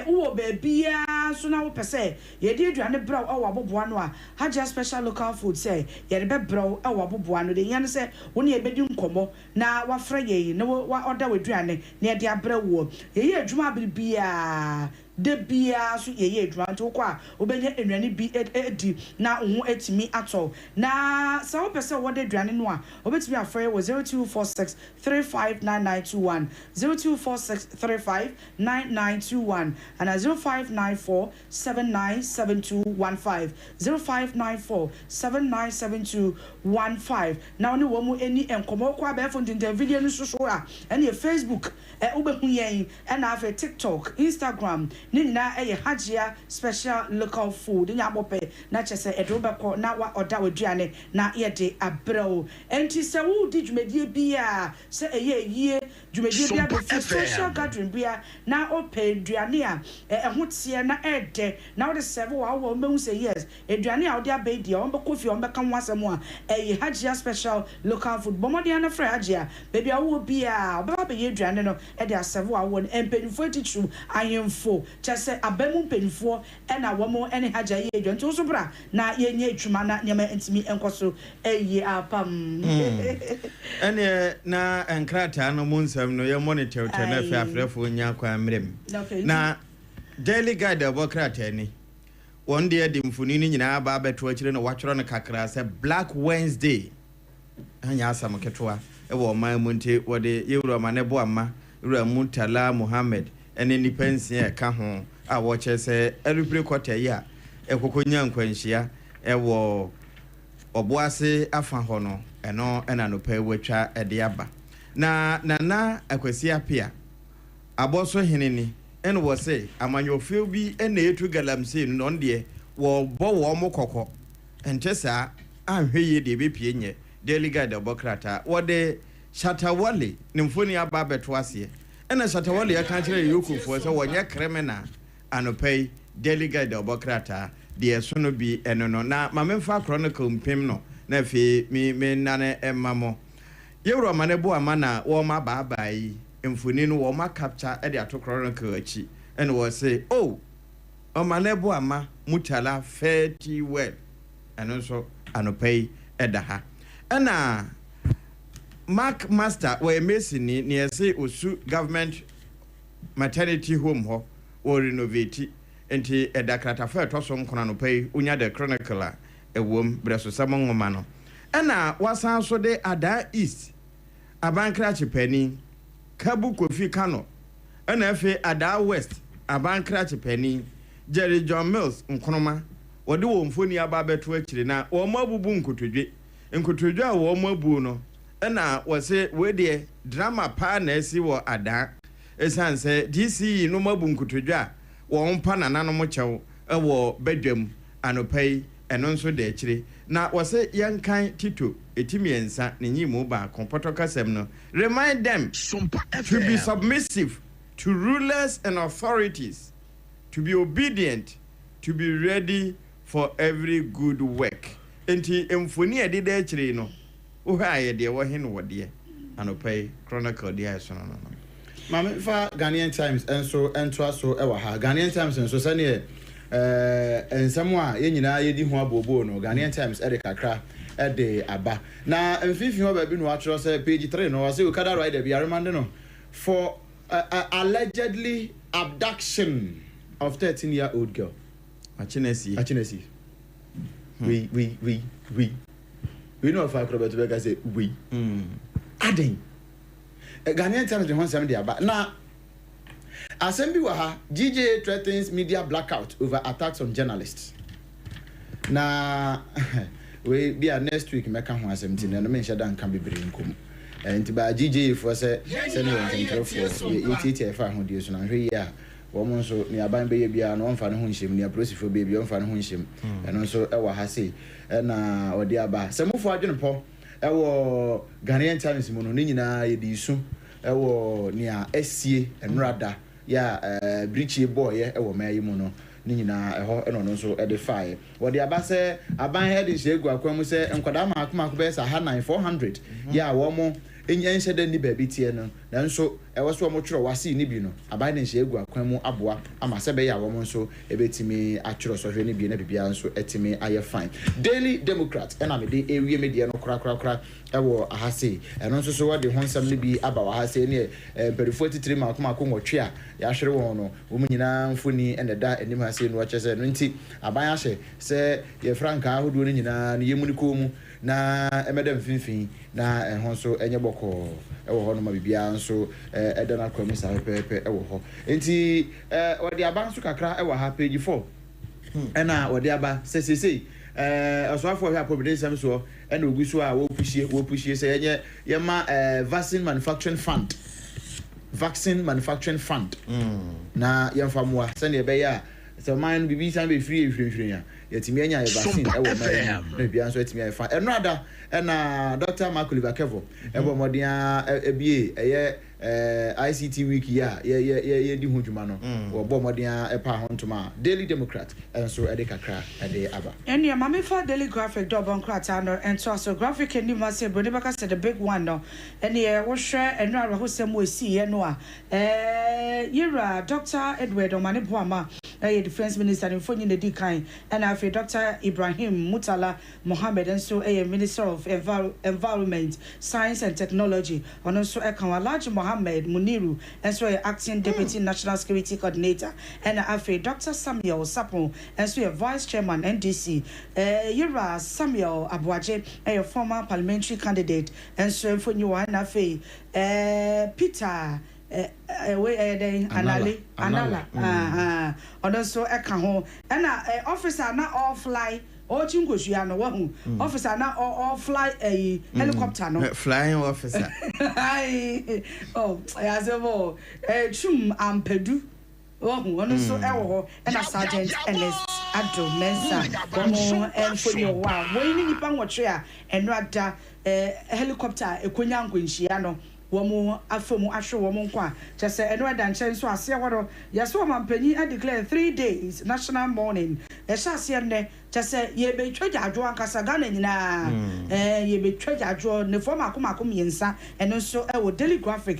wo be bia so na wo pese ye de eduane bra o waboboa no a hajia special local food say ye de be bra o waboboa no de yan say wo ne ye bedi nkomo na wafra ye na wa order we eduane na ye de abra wo ye adwuma bia de bia so ye adwuma nti wokɔ a wobɛnya enwani bi edi na ho etimi atɔ na sa wo pese wo de aduane no a wobɛtumi afrɛ wo 0246 359921 0246 359921 and 0594 797215 0594 797215 now ni wo mu eni enkomo kwa be fo ndin video no so a ene Facebook ubehu yen and afa TikTok Instagram ni na Hajia special local food nya bope na chese edobeko na wa oda waduane na ye de abrɛw enti se wo di dwumadie bia se yie dwumadie bia be social gathering bia na ope aduane a ɛho tie na ɛde na wo de serve wo mehu say yes aduane a wo de abedi o mbeko fi o mbeka ho asɛm a Hajia special local food bomode na fra Hajia baby a wo bia obaba be ye aduane no ɛde aserve wo won empenifo titru ayemfo chese abamu mpenifo ɛna wo mo ɛne Hajia ye aduane to so bra na ye nya atwuma na nyama ntimi enkoso apam ene na enkrata no munsam no ye monitor na fi afrefo nya kwa mrem na daily guide abokrata ni one day the mfuni ni nyina ba beto akire no watworo no kakra se Black Wednesday anya asam ketwa e wo man munte wode yewro mane bo amma ura Mutala Muhammad ene ni pension e ka ho a wo che se erupre kwata yi a ekokonya nkwanhia e wo oboase afa ho no eno ena no pa watwa e de aba na Akwasi Apia aboso heneni ene wo se amanyofio bi ene etu galamse no nde wo bo wo mo kokko entesa ahweye de bepie nye daily guide abokrata wo de Shatawale nimfoni aba beto ase ene Shatawale ya kan kire yokufo se wonye criminal anopai daily guide abokrata de so no bi eno no na mamemfa chronicle mpem no na fe me nane emamo yewro mane bo amana wo ma baabai mfoni no wo ma capture e de ato chronicle achi ene wo say oh o mane bo ama Mutala fairly well eno so anopai edaha ena Mark Master we mesini near say osu government maternity home ho or renovate enti edakrata fa to so nkona no pai unya the chronicle a ewom breso samongoma no ena wasan so de Ada East Abankra Chipeni Kabu Kofi Kano ena fe Ada West Abankra Chipeni Jerry John Mills nkonoma wode wo mfoni aba beto akire na wo mabubu nkotodwe a wo mabu no ena wose we de drama pa na esi wo Ada esanse DC no mabu nkotodwe a wo mpa nananom kyew e wo bedwam anopai eno nso de akire na wose yankan Tito etimiensa ne nyimu ba kompoto kasem no remind them to be submissive to rulers and authorities, to be obedient, to be ready for every good work. Enti emfoni ede de akire no wo ha ye de wo hen wo de anopai chronicle de aso no Mama fa Ghanaian Times enso entwa so e wa ha Ghanaian Times enso sane ensamo a ye nyina ye di ho abobo no Ghanaian Times e de kakra e de aba na mfifi ho ba bi no atro say page 3 no wa say o kada right there bi aremande no for allegedly abduction of 13-year-old girl Achinesi we know if I could about to say we adding Ghanaian Times the one seven about now assembly waha GJ threatens media blackout over attacks on journalists na we be next week meka ho assemty na no mention dan kan bebre nkom enti ba GJ for say no control for ETT fa ho die so na hwe ya wo mo so ni aban be ye bia no mfa ne ho nhyem ni aprosifo be bia mfa ne ho nhyem eno so e wa ha sei na odi aba semufo adwene po e wo Ghanaian Times mu no ni nyina ye di su e wo ni a esie enrada ya brichi boy e wo mayi mu no ni nyina eho eno no so e de fire wo de aba se aban head shegu akwam se enkwada ma akoma ko be sa ha 9400 ya wo mo enyan hyede ni ba bi tie no nanso ɛwɔ so ɔmo twerɛ wase ni bi no aban ne nhye egu akwan mu aboa ama sɛ bɛyɛ a wɔn nso ebetimi atwerɛ sɔhwɛ ni bi na bibia nso etimi ayɛ fine. Daily Democrat ɛna me de ewie media no kra ɛwɔ ahase ɛno nso so wɔde ho nsɛm no bi aba wɔ ahase ne mperifo titiri ma akoma akɔnwɔtwe a yɛahwere wɔn no wɔn nyinaa mfoni ɛna da anim ase no ɔkyɛ sɛ no nti aban ahyɛ sɛ yɛ frankaa ahodoɔ no nyinaa no yɛmu ne kɔn mu na ɛmɛdɛ mfimfini na ɛho nso ɛnyɛ bɔkɔɔ ɛwɔ hɔ no ma bibia nso ɛda na akɔmi saa pɛpɛpɛ ɛwɔ hɔ nti wɔde aba nso kakra ɛwɔ ha page 4 ɛna wɔde aba sɛsɛsɛ ɔsɔafo hwɛ apɔbɛde nsɛm so ɛna ogu so a wɔpushie sɛ yɛnyɛ yɛma vaccine manufacturing fund na yɛmfa mmoa sɛnea ɛbɛyɛ a sɛ ɔman no bibi san bɛfiri ehwirehwire a yɛtumi anya vaccine ɛwɔ man na bia nso yɛtumi ayɛ fa ɛno ada ɛna Dr. Mark Oliver Kevo ɛbɔ mmɔden a ebie ɛyɛ ICT week ya di ho dwuma no wɔbɔ mmɔden a ɛpa ho ntoma Daily Democrat ɛnso ɛde kakra ɛde aba ɛnua mame fa Daily Graphic dɔbɔ nkrata no ɛnto aso graphic ni ma se brode baka se the big one no ɛne wɔhwɛ ɛno arahosɛm wɔ si yɛ no a yira Dr. Edward Omane Boama Defense Minister in Fonyi Nedi Kain and after Dr. Ibrahim Mutala Mohammed and so Minister of Environment, Science and Technology, and also Large Mohammed Muniru, and so Acting Deputy National Security Coordinator, and after Dr. Samuel Sapon, and so Vice Chairman NDC, Yura Samuel Abuaje, a former parliamentary candidate, and so Fonyi Wanafe, Peter. Anala also eka ho na officer na all fly o chingoshia no wahu officer na all fly a helicopter no flying officer yazebo chum ampedu wahu ono so ewo ho na sergeant NS Ado Mensa omo enfoni wa wo ni nipa nwotwe a eno ada helicopter ekonya nkwanhia no womu afemu ahwe womu nkwa chese eno adanche nso ase woro yeso mampanyi a declare 3 days national mourning ehya ase ne chese ye betwa adwo ankasa Ghana nyina ye betwa adwo ne form akomakom yensa eno nso e wo Daily Graphic